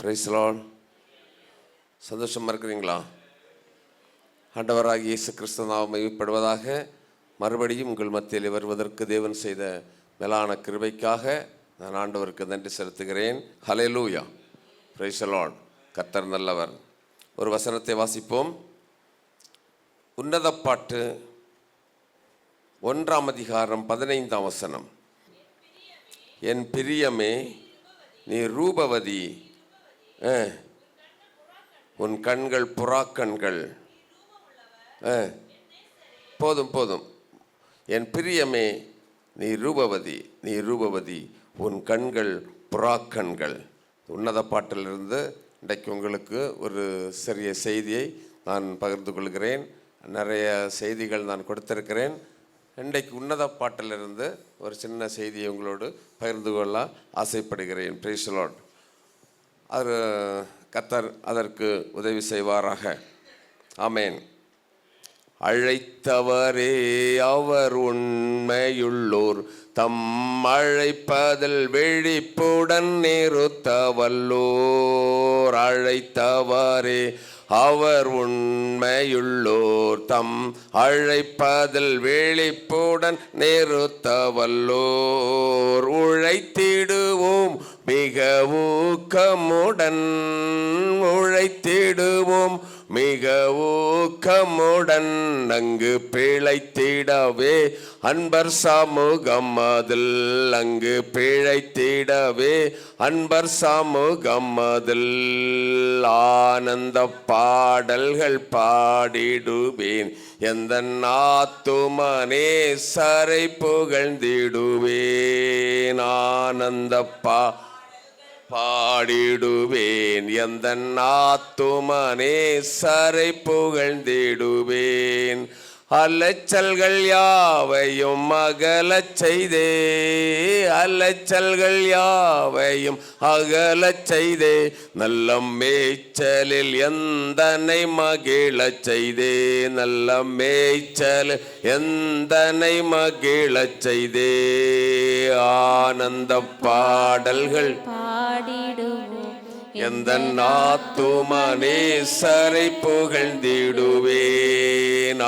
Price the Lord. சந்தோஷமாக இருக்கிறீங்களா? ஆண்டவராகிய இயேசு கிறிஸ்து நாமம் மகிமைப்படுவதாக. மறுபடியும் உங்கள் மத்தியில் வருவதற்கு தேவன் செய்த மேலான கிருபைக்காக நான் ஆண்டவருக்கு நன்றி செலுத்துகிறேன். ஹல்லேலூயா, பிரைஸ் தி லார்ட். கர்த்தர் நல்லவர். ஒரு வசனத்தை வாசிப்போம். உன்னத பாட்டு 1ஆம் அதிகாரம் 15ஆம் வசனம். என் பிரியமே நீ ரூபவதி, உன் கண்கள் புறாக்கண்கள். போதும். என் பிரியமே நீ ரூபவதி, நீ ரூபவதி, உன் கண்கள் புறாக்கண்கள். உன்னத பாட்டிலிருந்து இன்றைக்கு உங்களுக்கு ஒரு சிறிய செய்தியை நான் பகிர்ந்து கொள்கிறேன். நிறைய செய்திகள் நான் கொடுத்திருக்கிறேன். இன்றைக்கு உன்னத பாட்டிலிருந்து ஒரு சின்ன செய்தியை உங்களோடு பகிர்ந்து கொள்ள ஆசைப்படுகிறேன். Price the Lord. அது கர்த்தர் அதற்கு உதவி செய்வாராக. ஆமேன். அழைத்தவரே அவர் உண்மையுள்ளோர், தம் அழைப்பதில் விழிப்புடன் நிறுத்த வல்லோர். அழைத்தவரே அவர் உண்மையுள்ளோர், தம் அழைப்பதில் விழிப்புடன் நிறுத்த வல்லோர். உழைத்திடுவோம் மிக ஊக்கமுடன், உழைத்திடுவோம் மிக ஊக்கமுடன். அங்கு பிழைத்திடவே அன்பர் சமூகம் அதில், அங்கு பிழைத்திடவே அன்பர் சமூகம் அதில். ஆனந்த பாடல்கள் பாடிடுவேன், எந்த ஆத்துமனே சரை புகழ்ந்திடுவேன். ஆனந்த பாடிடுவேன், எந்த ஆத்துமனே சரை புகழ்ந்திடுவேன். அலைச்சல்கள் யாவையும் அகலச் செய்தே, அலைச்சல்கள் யாவையும் அகலச் செய்தே. நல்ல மேய்ச்சலில் எந்தனை மகிழச் செய்தே, நல்ல மேய்ச்சலில் எந்தனை மகிழச் செய்தே. ஆனந்த பாடல்கள் பாடிடுவோம், எந்த ஆத்துமனே சரை புகழ்ந்திடுவேன்.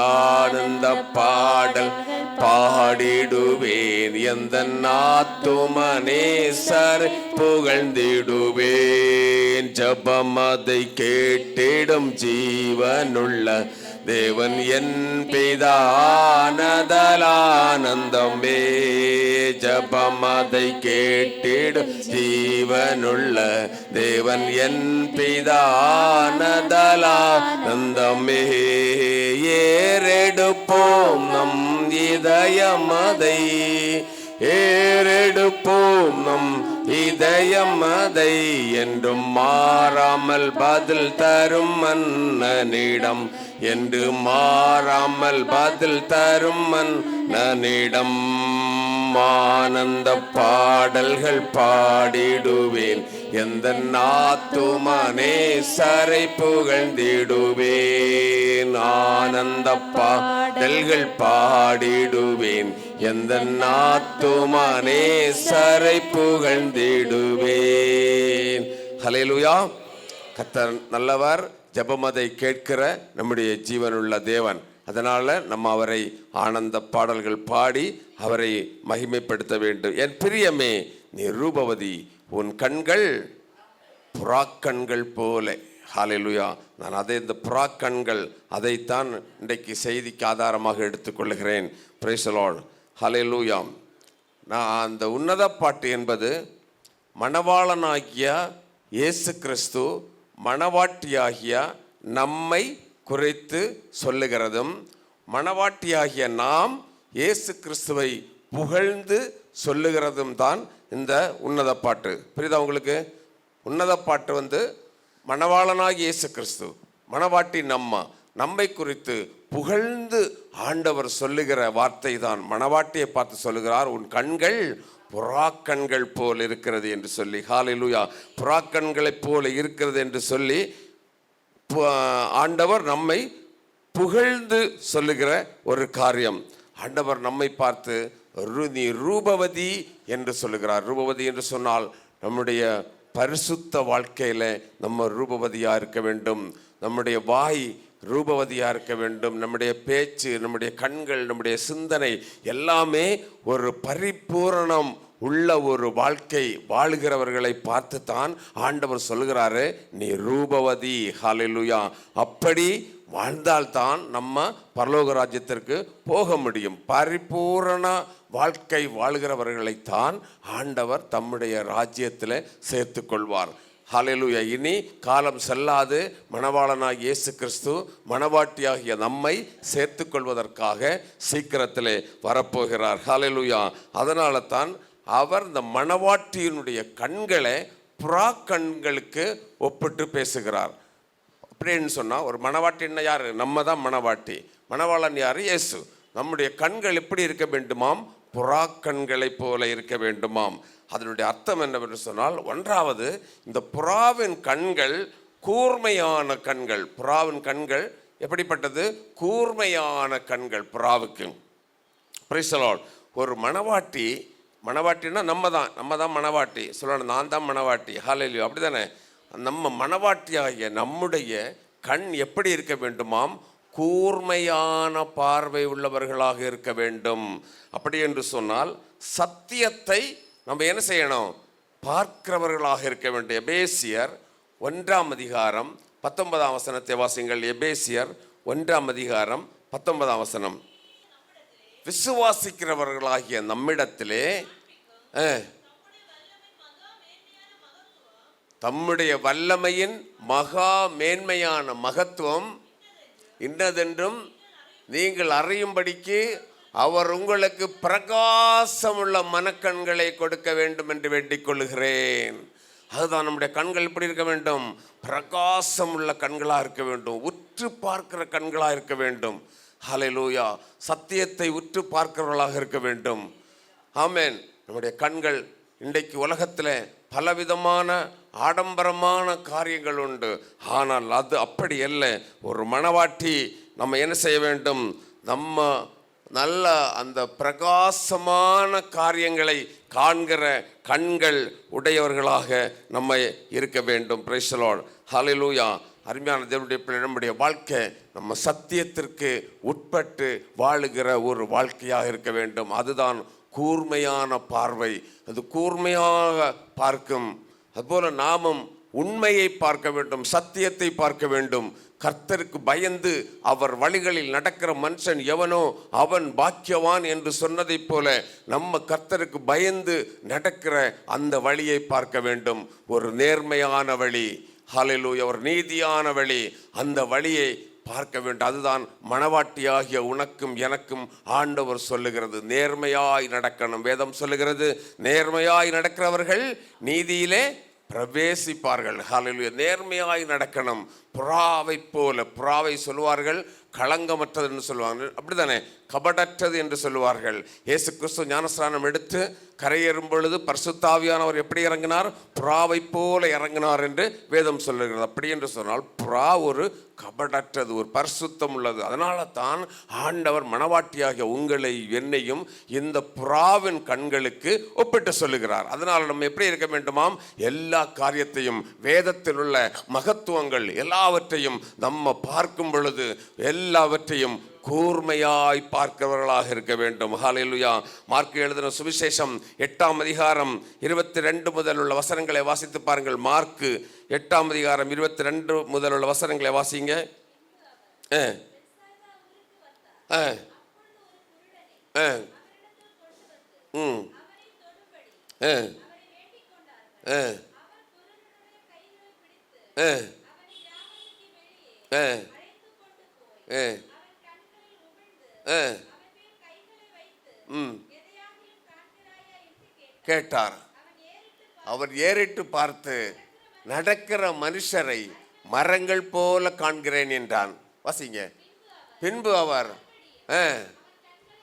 ஆனந்த பாடல் பாடிடுவேன், எந்த ஆத்துமனே சரை புகழ்ந்திடுவேன். ஜபம் அதை கேட்டிடும் ஜீவனுள்ள தேவன் என் பிதானதலானந்தமே. ஜபம் அதை கேட்டிடும் ஜீவனுள்ள தேவன் என் பிதானதலானந்தமே. ஏறெடுப்போம் நம் இதயமதை, ஏறெடுப்போம் நம் இதயமதை. என்றும் மாறாமல் பதில் தரும் மன்னனிடம், என்று மாறாமல் பதில் தரும் மன்னனிடம். ஆனந்த பாடல்கள் பாடிடுவேன், எந்த ஆத்துமனே சரை புகழ்ந்திடுவேன். ஆனந்த பாடல்கள் பாடிடுவேன், எந்த ஆத்துமனே சரை புகழ்ந்திடுவேன். ஹல்லேலூயா. கர்த்தர் நல்லவர். ஜெபமதை கேட்கிற நம்முடைய ஜீவனுள்ள தேவன். அதனால் நம்ம அவரை ஆனந்த பாடல்கள் பாடி அவரை மகிமைப்படுத்த வேண்டும். என் பிரியமே நீ ரூபவதி, உன் கண்கள் புறாக்கண்கள் போல. ஹல்லேலூயா. நான் அதை இந்த புறாக்கண்கள் அதைத்தான் இன்றைக்கு செய்திக்கு ஆதாரமாக எடுத்துக்கொள்கிறேன். Praise the lord. ஹல்லேலூயா. நான் அந்த உன்னத பாட்டு என்பது மணவாளனாகிய இயேசு கிறிஸ்து மணவாட்டியாகிய நம்மை குறித்து சொல்லுகிறதும், மணவாட்டியாகிய நாம் இயேசு கிறிஸ்துவை புகழ்ந்து சொல்லுகிறதும் தான் இந்த உன்னத பாட்டு. புரியுதா உங்களுக்கு? உன்னத பாட்டு மணவாளனாகிய இயேசு கிறிஸ்து, மணவாட்டி நம்மை குறித்து புகழ்ந்து ஆண்டவர் சொல்லுகிற வார்த்தை தான். மணவாட்டியை பார்த்து சொல்லுகிறார், உன் கண்கள் புறாக்கண்கள் போல் இருக்கிறது என்று சொல்லி. ஹல்லேலூயா. புறாக்கண்களைப் போல இருக்கிறது என்று சொல்லி ஆண்டவர் நம்மை புகழ்ந்து சொல்லுகிற ஒரு காரியம். ஆண்டவர் நம்மை பார்த்து நீ ரூபவதி என்று சொல்லுகிறார். ரூபவதி என்று சொன்னால் நம்முடைய பரிசுத்த வாழ்க்கையில் நம்ம ரூபவதியாக இருக்க வேண்டும். நம்முடைய வாய் ரூபவதியாக இருக்க வேண்டும். நம்முடைய பேச்சு, நம்முடைய கண்கள், நம்முடைய சிந்தனை எல்லாமே ஒரு பரிபூரணம் உள்ள ஒரு வாழ்க்கை வாழுகிறவர்களை பார்த்து தான் ஆண்டவர் சொல்கிறாரு, நீ ரூபவதி. ஹல்லேலூயா. அப்படி வாழ்ந்தால்தான் நம்ம பரலோக ராஜ்யத்திற்கு போக முடியும். பரிபூரண வாழ்க்கை வாழ்கிறவர்களைத்தான் ஆண்டவர் தம்முடைய ராஜ்யத்தில் சேர்த்து கொள்வார். ஹல்லேலூயா. இனி காலம் செல்லாது மணவாளனாகிய இயேசு கிறிஸ்து மணவாட்டியாகிய நம்மை சேர்த்து கொள்வதற்காக சீக்கிரத்திலே வரப்போகிறார். ஹல்லேலூயா. அதனால தான் அவர் இந்த மணவாட்டியினுடைய கண்களை புறா கண்களுக்கு ஒப்பிட்டு பேசுகிறார். அப்படின்னு சொன்னால், ஒரு மணவாட்டின்னா யார்? நம்ம தான் மணவாட்டி. மணவாளன் யார்? இயேசு. நம்முடைய கண்கள் எப்படி இருக்க வேண்டுமாம்? புறா கண்களை போல இருக்க வேண்டுமாம். அதனுடைய அர்த்தம் என்னவென்று சொன்னால், ஒன்றாவது, இந்த புறாவின் கண்கள் கூர்மையான கண்கள். புறாவின் கண்கள் எப்படிப்பட்டது? கூர்மையான கண்கள் புறாவுக்கு. Price the lord. ஒரு மணவாட்டின்னா நம்ம தான் மணவாட்டி. சொல்லணும், நான் தான் மணவாட்டி. ஹல்லேலூயா. அப்படி தானே? நம்ம மணவாட்டியாகிய நம்முடைய கண் எப்படி இருக்க வேண்டுமாம்? கூர்மையான பார்வை உள்ளவர்களாக இருக்க வேண்டும். அப்படி என்று சொன்னால் சத்தியத்தை நம்ம என்ன செய்யணும்? பார்க்கிறவர்களாக இருக்க வேண்டும். எபேசியர் 1:19 வாசிங்கள். எபேசியர் 1:19. விசுவாசிக்கிறவர்களாகிய நம்மிடத்திலே தம்முடைய வல்லமையின் மகா மேன்மையான மகத்துவம் இன்னதென்றும் நீங்கள் அறியும்படிக்கு அவர் உங்களுக்கு பிரகாசமுள்ள மனக்கண்களை கொடுக்க வேண்டும் என்று வேண்டிக் கொள்கிறேன். அதுதான், நம்முடைய கண்கள் எப்படி இருக்க வேண்டும்? பிரகாசமுள்ள கண்களாக இருக்க வேண்டும். உற்று பார்க்கிற கண்களாக இருக்க வேண்டும். ஹல்லேலூயா. சத்தியத்தை உற்று பார்க்கிறவர்களாக இருக்க வேண்டும். ஆமென். நம்முடைய கண்கள் இன்றைக்கு உலகத்தில் பலவிதமான ஆடம்பரமான காரியங்கள் உண்டு. ஆனால் அது அப்படி அல்ல. ஒரு மணவாட்டி நம்ம என்ன செய்ய வேண்டும்? நம்ம நல்ல அந்த பிரகாசமான காரியங்களை காண்கிற கண்கள் உடையவர்களாக நம்ம இருக்க வேண்டும். Praise the lord. ஹல்லேலூயா. அருமையான தேவனுடைய பிள்ளை, நம்முடைய வாழ்க்கை நம்ம சத்தியத்திற்கு உட்பட்டு வாழுகிற ஒரு வாழ்க்கையாக இருக்க வேண்டும். அதுதான் கூர்மையான பார்வை. அது கூர்மையாக பார்க்கும். அதுபோல நாமும் உண்மையை பார்க்க வேண்டும், சத்தியத்தை பார்க்க வேண்டும். கர்த்தருக்கு பயந்து அவர் வழிகளில் நடக்கிற மனுஷன் எவனோ அவன் பாக்கியவான் என்று சொன்னதைப் போல நம்ம கர்த்தருக்கு பயந்து நடக்கிற அந்த வழியை பார்க்க வேண்டும். ஒரு நேர்மையான வழி. ஹல்லேலூயா. ஒரு நீதியான வழி. அந்த வழியை பார்க்க வேண்டும். அதுதான் மணவாட்டியாகிய உனக்கும் எனக்கும் ஆண்டவர் சொல்லுகிறது. நேர்மையாய் நடக்கணும். வேதம் சொல்லுகிறது, நேர்மையாய் நடக்கிறவர்கள் நீதியிலே பிரவேசிப்பார்கள். ஹல்லேலூயா. நேர்மையாய் நடக்கணும். புறாவை போல. புறாவை சொல்லுவார்கள் களங்கமற்றது என்று சொல்லுவாங்க. அப்படித்தானே? கபடற்றது என்று சொல்லுவார்கள். இயேசு கிறிஸ்து ஞானஸ்நானம் எடுத்து கரையேறும் பொழுது பரிசுத்த ஆவியானவர் எப்படி இறங்கினார்? புறாவை போல இறங்கினார் என்று வேதம் சொல்லுகிறது. அப்படி என்று சொன்னால் புறா ஒரு கபடற்றது, ஒரு பரிசுத்தம் உள்ளது. அதனால தான் ஆண்டவர் மணவாட்டியாகிய உங்களை என்னையும் இந்த புறாவின் கண்களுக்கு ஒப்பிட்டு சொல்லுகிறார். அதனால் நம்ம எப்படி இருக்க வேண்டுமாம்? எல்லா காரியத்தையும், வேதத்தில் உள்ள மகத்துவங்கள் எல்லாவற்றையும் நம்ம பார்க்கும் பொழுது எல்லாவற்றையும் கூர்மையாய் பார்க்கிறவர்களாக இருக்க வேண்டும். ஹல்லேலூயா. மார்க்கு எழுதின சுவிசேஷம் 8:22 முதல் உள்ள வசனங்களை வாசித்து பாருங்கள். மார்க்கு 8:22 முதல் உள்ள வசனங்களை வாசிங்க. கேட்டார். அவர் ஏறிட்டு பார்த்து, நடக்கிற மனுஷரை மரங்கள் போல காண்கிறேன் என்றான். வாசிங்க. பின்பு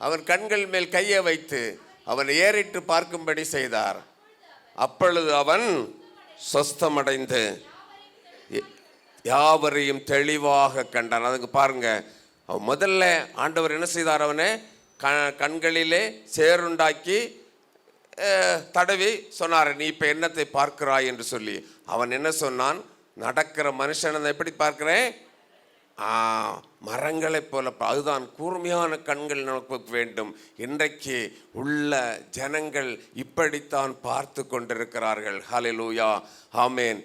அவர் கண்கள் மேல் கையை வைத்து அவன் ஏறிட்டு பார்க்கும்படி செய்தார். அப்பொழுது அவன் சொஸ்தமடைந்து யாவரையும் தெளிவாக கண்டான். அதுக்கு பாருங்க, அவன் முதல்ல ஆண்டவர் என்ன செய்தார்? அவனை கண்களிலே சேருண்டாக்கி தடவி சொன்னார், நீ இப்போ என்னத்தை பார்க்கிறாய் என்று சொல்லி. அவன் என்ன சொன்னான், நடக்கிற மனுஷனை எப்படி பார்க்கிறேன், மரங்களைப் போல. அதுதான் கூர்மையான கண்கள் நமக்கு வேண்டும். இன்றைக்கு உள்ள ஜனங்கள் இப்படித்தான் பார்த்து கொண்டிருக்கிறார்கள். ஹல்லேலூயா, ஆமேன்.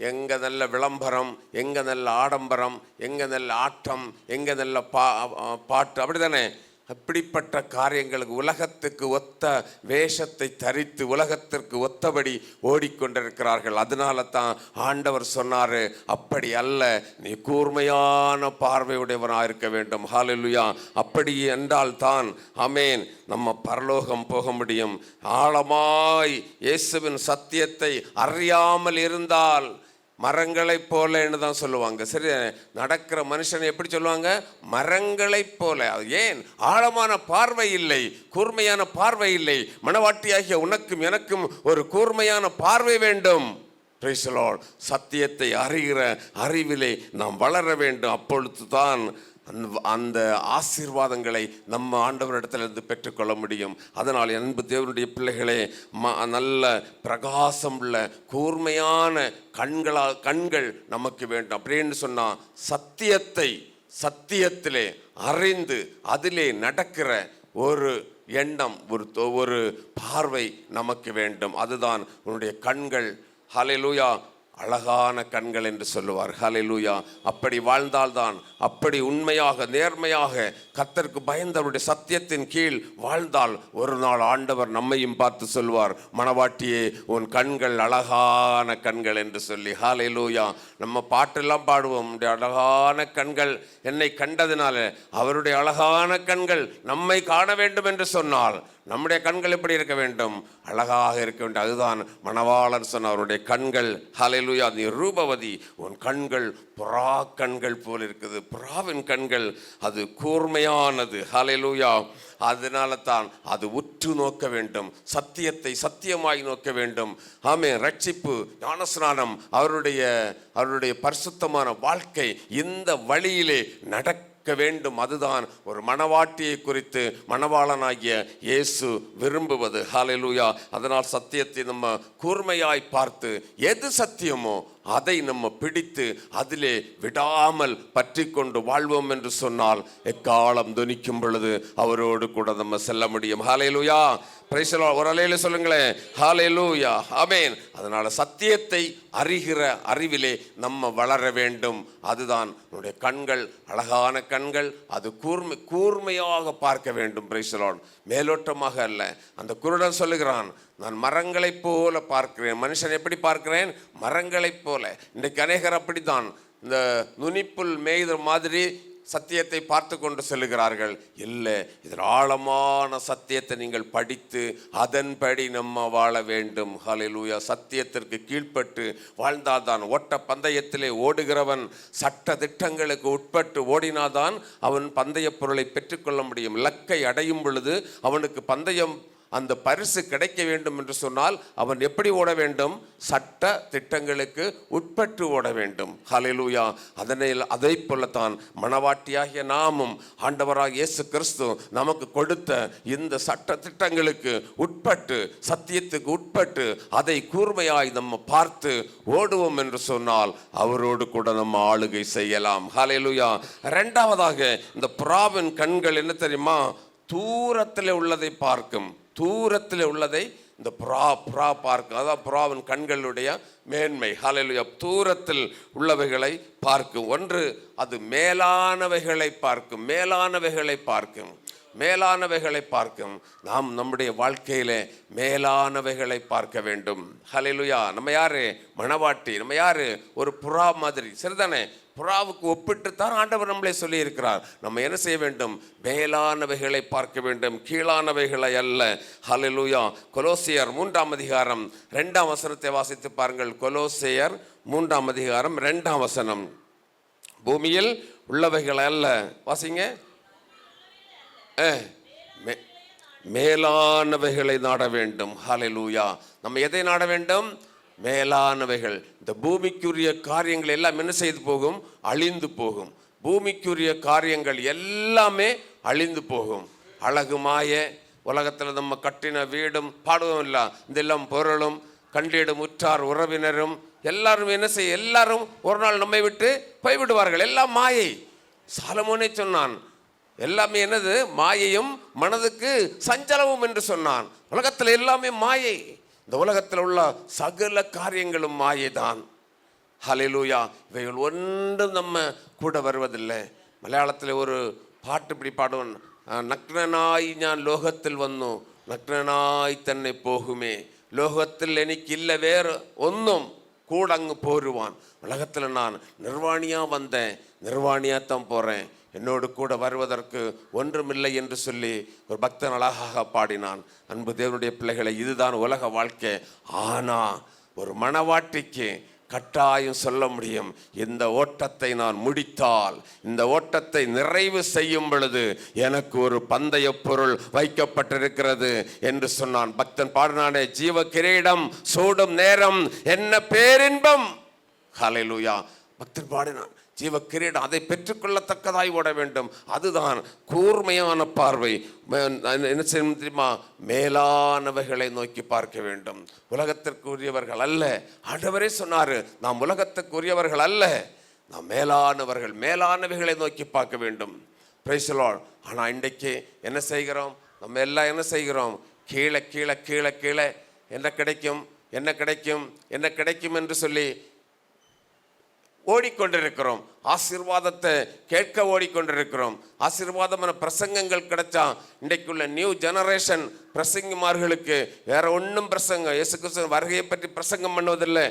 எங்கே நல்ல விளம்பரம், எங்கே நல்ல ஆடம்பரம், எங்கே நல்ல ஆட்டம், எங்கே நல்ல பாட்டு, அப்படி தானே. அப்படிப்பட்ட காரியங்களுக்கு உலகத்துக்கு ஒத்த வேஷத்தை தரித்து உலகத்திற்கு ஒத்தபடி ஓடிக்கொண்டிருக்கிறார்கள். அதனால தான் ஆண்டவர் சொன்னார், அப்படி அல்ல, நீ கூர்மையான பார்வையுடையவனாக இருக்க வேண்டும். ஹல்லேலூயா. அப்படி என்றால் தான் ஆமேன் நம்ம பரலோகம் போக முடியும். ஆழமாய் இயேசுவின் சத்தியத்தை அறியாமல் இருந்தால் மரங்களைப் போல என்று தான் சொல்லுவாங்க. சரி, நடக்கிற மனுஷனை எப்படி சொல்லுவாங்க, மரங்களைப் போல. ஏன், ஆழமான பார்வை இல்லை, கூர்மையான பார்வை இல்லை. மனவாட்டியாகிய உனக்கும் எனக்கும் ஒரு கூர்மையான பார்வை வேண்டும். Praise the Lord. சத்தியத்தை அறிகிற அறிவிலே நாம் வளர வேண்டும். அப்பொழுது தான் அந்த ஆசீர்வாதங்களை நம்ம ஆண்டவரிடத்திலிருந்து பெற்றுக்கொள்ள முடியும். அதனால் அன்பு தேவனுடைய பிள்ளைகளே, நல்ல பிரகாசம் உள்ள கூர்மையான கண்கள் நமக்கு வேண்டும். அப்படின்னு சொன்னால் சத்தியத்திலே அறிந்து அதிலே நடக்கிற ஒரு எண்ணம், ஒரு பார்வை நமக்கு வேண்டும். அதுதான் உன்னுடைய கண்கள். ஹல்லேலூயா. அழகான கண்கள் என்று சொல்லுவார். ஹல்லேலூயா. அப்படி வாழ்ந்தால்தான், அப்படி உண்மையாக நேர்மையாக கர்த்தருக்கு பயந்தவருடைய சத்தியத்தின் கீழ் வாழ்ந்தால் ஒரு நாள் ஆண்டவர் நம்மையும் பார்த்து சொல்வார், மணவாட்டியே உன் கண்கள் அழகான கண்கள் என்று சொல்லி. ஹல்லேலூயா. நம்ம பாட்டெல்லாம் பாடுவோம், அழகான கண்கள் என்னை கண்டதினால. அவருடைய அழகான கண்கள் நம்மை காண வேண்டும் என்று சொன்னால் நம்முடைய கண்கள் எப்படி இருக்க வேண்டும், அழகாக இருக்க வேண்டும். அதுதான் மணவாளன் சொன்ன அவருடைய கண்கள். ஹல்லேலூயா. நீ ரூபவதி, உன் கண்கள் புறா கண்கள் போல் இருக்குது. புறாவின் கண்கள் அது கூர்மையானது. ஹல்லேலூயா. அதனால தான் அது உற்று நோக்க வேண்டும், சத்தியத்தை சத்தியமாய் நோக்க வேண்டும். ஆமென். ரட்சிப்பு, ஞானஸ்நானம், அவருடைய பரிசுத்தமான வாழ்க்கை இந்த வழியிலே நடக்க வேண்டும். அதுதான் ஒரு மணவாட்டியை குறித்து மணவாளனாகிய இயேசு விரும்புவது. ஹல்லேலூயா. அதனால் சத்தியத்தை நம்ம கூர்மையாய் பார்த்து எது சத்தியமோ அதை நம்ம பிடித்து அதிலே விடாமல் பற்றி கொண்டு வாழ்வோம் என்று சொன்னால் எக்காலம் துணிக்கும் பொழுது அவரோடு கூட நம்ம செல்ல முடியும். ஹல்லேலூயா. Praise the lord. ஒரு அல்லேலூயா சொல்லுங்களேன். ஹல்லேலூயா. ஆமென். அதனால சத்தியத்தை அறிகிற அறிவிலே நம்ம வளர வேண்டும். அதுதான் நம்முடைய கண்கள், அழகான கண்கள். அது கூர்மையாக பார்க்க வேண்டும். Praise the Lord. மேலோட்டமாக அல்ல. அந்த குருடன் சொல்லுகிறான், நான் மரங்களைப் போல பார்க்கிறேன். மனுஷன் எப்படி பார்க்கிறேன், மரங்களைப் போல. இன்றைக்கு அநேகர் அப்படித்தான், இந்த நுனிப்புல் மேய்த மாதிரி சத்தியத்தை பார்த்து கொண்டு செல்லுகிறார்கள். இல்லை, இதில் ஆழமான சத்தியத்தை நீங்கள் படித்து அதன்படி நம்ம வாழ வேண்டும். ஹல்லேலூயா. சத்தியத்திற்கு கீழ்ப்பட்டு வாழ்ந்தால்தான். ஓட்ட பந்தயத்திலே ஓடுகிறவன் சட்ட திட்டங்களுக்கு உட்பட்டு ஓடினாதான் அவன் பந்தய பொருளை பெற்றுக்கொள்ள முடியும். இலக்கை அடையும் பொழுது அவனுக்கு பந்தயம் அந்த பரிசு கிடைக்க வேண்டும் என்று சொன்னால் அவன் எப்படி ஓட வேண்டும், சட்ட திட்டங்களுக்கு உட்பட்டு ஓட வேண்டும். ஹல்லேலூயா. அதை போலத்தான் மணவாட்டியாகிய நாமும் ஆண்டவராக இயேசு கிறிஸ்து நமக்கு கொடுத்த இந்த சட்ட திட்டங்களுக்கு உட்பட்டு, சத்தியத்துக்கு உட்பட்டு அதை கூர்மையாய் நம்ம பார்த்து ஓடுவோம் என்று சொன்னால் அவரோடு கூட நம்ம ஆளுகை செய்யலாம். ஹல்லேலூயா. இரண்டாவதாக இந்த புறாவின் கண்கள் என்ன தெரியுமா, தூரத்தில் உள்ளதை பார்க்கும். தூரத்தில் உள்ளதை இந்த புறா பார்க்கும். அதான் புறாவின் கண்களுடைய மேன்மை. ஹல்லேலூயா. தூரத்தில் உள்ளவைகளை பார்க்கும். ஒன்று, அது மேலானவைகளை பார்க்கும். மேலானவைகளை பார்க்கும். நாம் நம்முடைய வாழ்க்கையிலே மேலானவைகளை பார்க்க வேண்டும். ஹல்லேலூயா. நம்ம யாரு, மணவாட்டி. நம்ம யாரு, ஒரு புறா மாதிரி. சரிதானே. புறாவுக்கு ஒப்பிட்டுத்தான் ஆண்டவர் நம்மளே சொல்லி இருக்கிறார். நம்ம என்ன செய்ய வேண்டும், மேலானவைகளை பார்க்க வேண்டும், கீழானவைகளை அல்ல. ஹல்லேலூயா. கொலோசியர் 3ஆம் அதிகாரம் 2ஆம் வசனத்தை வாசித்து பாருங்கள். கொலோசியர் 3ஆம் அதிகாரம் 2ஆம் வசனம். பூமியில் உள்ளவைகள் அல்ல, வாசிங்க. மேலானவைகளை நாட வேண்டும். ஹல்லேலூயா. நம்ம எதை நாட வேண்டும், மேலானவைகள். இந்த பூமிக்குரிய காரியங்கள் எல்லாம் என்ன செய்து போகும், அழிந்து போகும். பூமிக்குரிய காரியங்கள் எல்லாமே அழிந்து போகும். அழகு மாய, உலகத்தில் நம்ம கட்டின வீடும் பாடுவோம் இல்லை, இதெல்லாம் பொருளும் கண்டிடும் உற்றார் உறவினரும் எல்லாரும் என்ன செய்ய, எல்லாரும் ஒரு நாள் நம்மை விட்டு போய்விடுவார்கள். எல்லாம் மாயை. சாலமோனே சொன்னான், எல்லாமே என்னது, மாயையும் மனதுக்கு சஞ்சலமும் என்று சொன்னான். உலகத்தில் எல்லாமே மாயை. இந்த உலகத்தில் உள்ள சகல காரியங்களும் மாயை தான். ஹல்லேலூயா. இவைகள் ஒன்றும் நம்ம கூட வருவதில்லை. மலையாளத்தில் ஒரு பாட்டு இப்படி பாடுவோம், നഗ്നനായി ഞാൻ ലോകത്തിൽ വന്നു, നഗ്നനായി തന്നെ പോകുമേ, ലോകത്തിൽ എനിക്കില്ല വേറെ ഒന്നും കൂടങ്ങ് പോരുവാൻ. உலகத்தில் நான் நிர்வாணியா வந்தேன், நிர்வாணியாத்தான் போகிறேன், என்னோடு கூட வருவதற்கு ஒன்றுமில்லை என்று சொல்லி ஒரு பக்தன் அழகாக பாடினான். அன்பு தேவனுடைய பிள்ளைகளை, இதுதான் உலக வாழ்க்கை. ஆனால் ஒரு மணவாட்டிக்கு கட்டாயம் சொல்ல முடியும், இந்த ஓட்டத்தை நான் முடித்தால், இந்த ஓட்டத்தை நிறைவு செய்யும் பொழுது எனக்கு ஒரு பந்தய பொருள் வைக்கப்பட்டிருக்கிறது என்று சொன்னான். பக்தன் பாடினானே, ஜீவ கிரீடம் சூடும் நேரம் என்ன பேரின்பம். ஹல்லேலூயா. பக்தன் பாடினான், ஜீவ கிரீடம் அதை பெற்றுக்கொள்ளத்தக்கதாய் ஓட வேண்டும். அதுதான் கூர்மையான பார்வை. என்ன செய்யணும் தெரியுமா? மேலானவைகளை நோக்கி பார்க்க வேண்டும். உலகத்திற்கு உரியவர்கள் அல்ல. ஆண்டவரே சொன்னாரு, நாம் உலகத்துக்கு உரியவர்கள் அல்ல, நாம் மேலானவர்கள், மேலானவைகளை நோக்கி பார்க்க வேண்டும். Praise the Lord. ஆனால் இன்றைக்கு என்ன செய்கிறோம்? நம்ம எல்லாம் என்ன செய்கிறோம்? கீழே கீழே கீழே கீழே என்ன கிடைக்கும், என்ன கிடைக்கும், என்ன கிடைக்கும் என்று சொல்லி ஓடிக்கொண்டிருக்கிறோம். ஆசீர்வாதத்தை கேட்க ஓடிக்கொண்டிருக்கிறோம். ஆசீர்வாதமான பிரசங்கங்கள் கிடைச்சா இன்றைக்குள்ள நியூ ஜெனரேஷன் பிரசங்கிமார்களுக்கு வேற ஒன்றும் பிரசங்கம், இயேசு கிறிஸ்து வருகையை பற்றி பிரசங்கம் பண்ணுவதில்லை,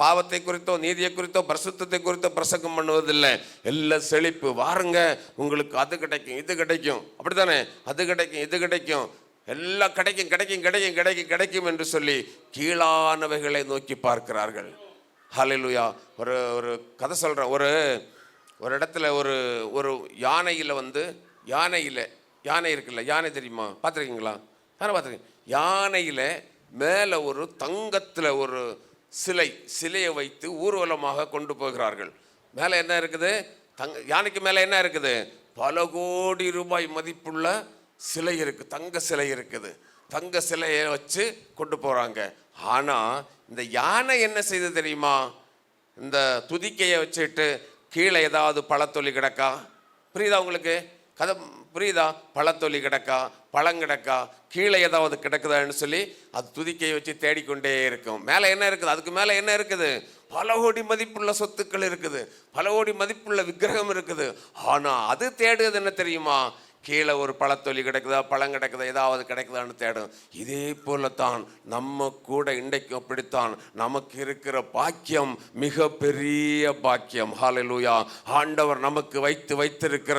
பாவத்தை குறித்தோ நீதியை குறித்தோ பரிசுத்தத்தை குறித்தோ பிரசங்கம் பண்ணுவதில்லை. எல்லாம் செழிப்பு, வாருங்க உங்களுக்கு அது கிடைக்கும் இது கிடைக்கும், அப்படித்தானே, அது கிடைக்கும் இது கிடைக்கும், எல்லாம் கிடைக்கும் கிடைக்கும் கிடைக்கும் கிடைக்கும் கிடைக்கும் என்று சொல்லி கீழானவைகளை நோக்கி பார்க்கிறார்கள். ஹல்லேலூயா. ஒரு கதை சொல்கிறேன். ஒரு இடத்துல ஒரு யானையில் யானை இருக்குல்ல, யானை தெரியுமா, பார்த்துருக்கீங்களா? யானை பார்த்துருக்கீங்க? யானையில் மேலே ஒரு தங்கத்தில் ஒரு சிலையை வைத்து ஊர்வலமாக கொண்டு போகிறார்கள். மேலே என்ன இருக்குது? யானைக்கு மேலே என்ன இருக்குது? பல கோடி ரூபாய் மதிப்புள்ள சிலை இருக்குது, தங்க சிலை இருக்குது. தங்க சிலையை வச்சு கொண்டு போகிறாங்க. ஆனால் இந்த யானை என்ன செய்து தெரியுமா? இந்த துதிக்கையை வச்சுட்டு கீழே ஏதாவது பழத்தொலி கிடக்கா, புரியுதா உங்களுக்கு கதை? புரியுதா? பழத்தொலி கிடக்கா, பழம் கிடக்கா, கீழே ஏதாவது கிடக்குதான்னு சொல்லி அது துதிக்கையை வச்சு தேடிக்கொண்டே இருக்கும். மேலே என்ன இருக்குது? அதுக்கு மேலே என்ன இருக்குது? பல கோடி மதிப்புள்ள சொத்துக்கள் இருக்குது, பல கோடி மதிப்புள்ள விக்கிரகம் இருக்குது. ஆனால் அது தேடுறது என்ன தெரியுமா? கீழே ஒரு பழத்தொலி கிடைக்குதா, பழம் கிடைக்குதா, ஏதாவது கிடைக்குதான்னு தேடும். இதே போலத்தான் நம்ம கூட இன்றைக்கு அப்படித்தான். நமக்கு இருக்கிற பாக்கியம் மிக பெரிய பாக்கியம். ஹல்லேலூயா. ஆண்டவர் நமக்கு வைத்திருக்கிற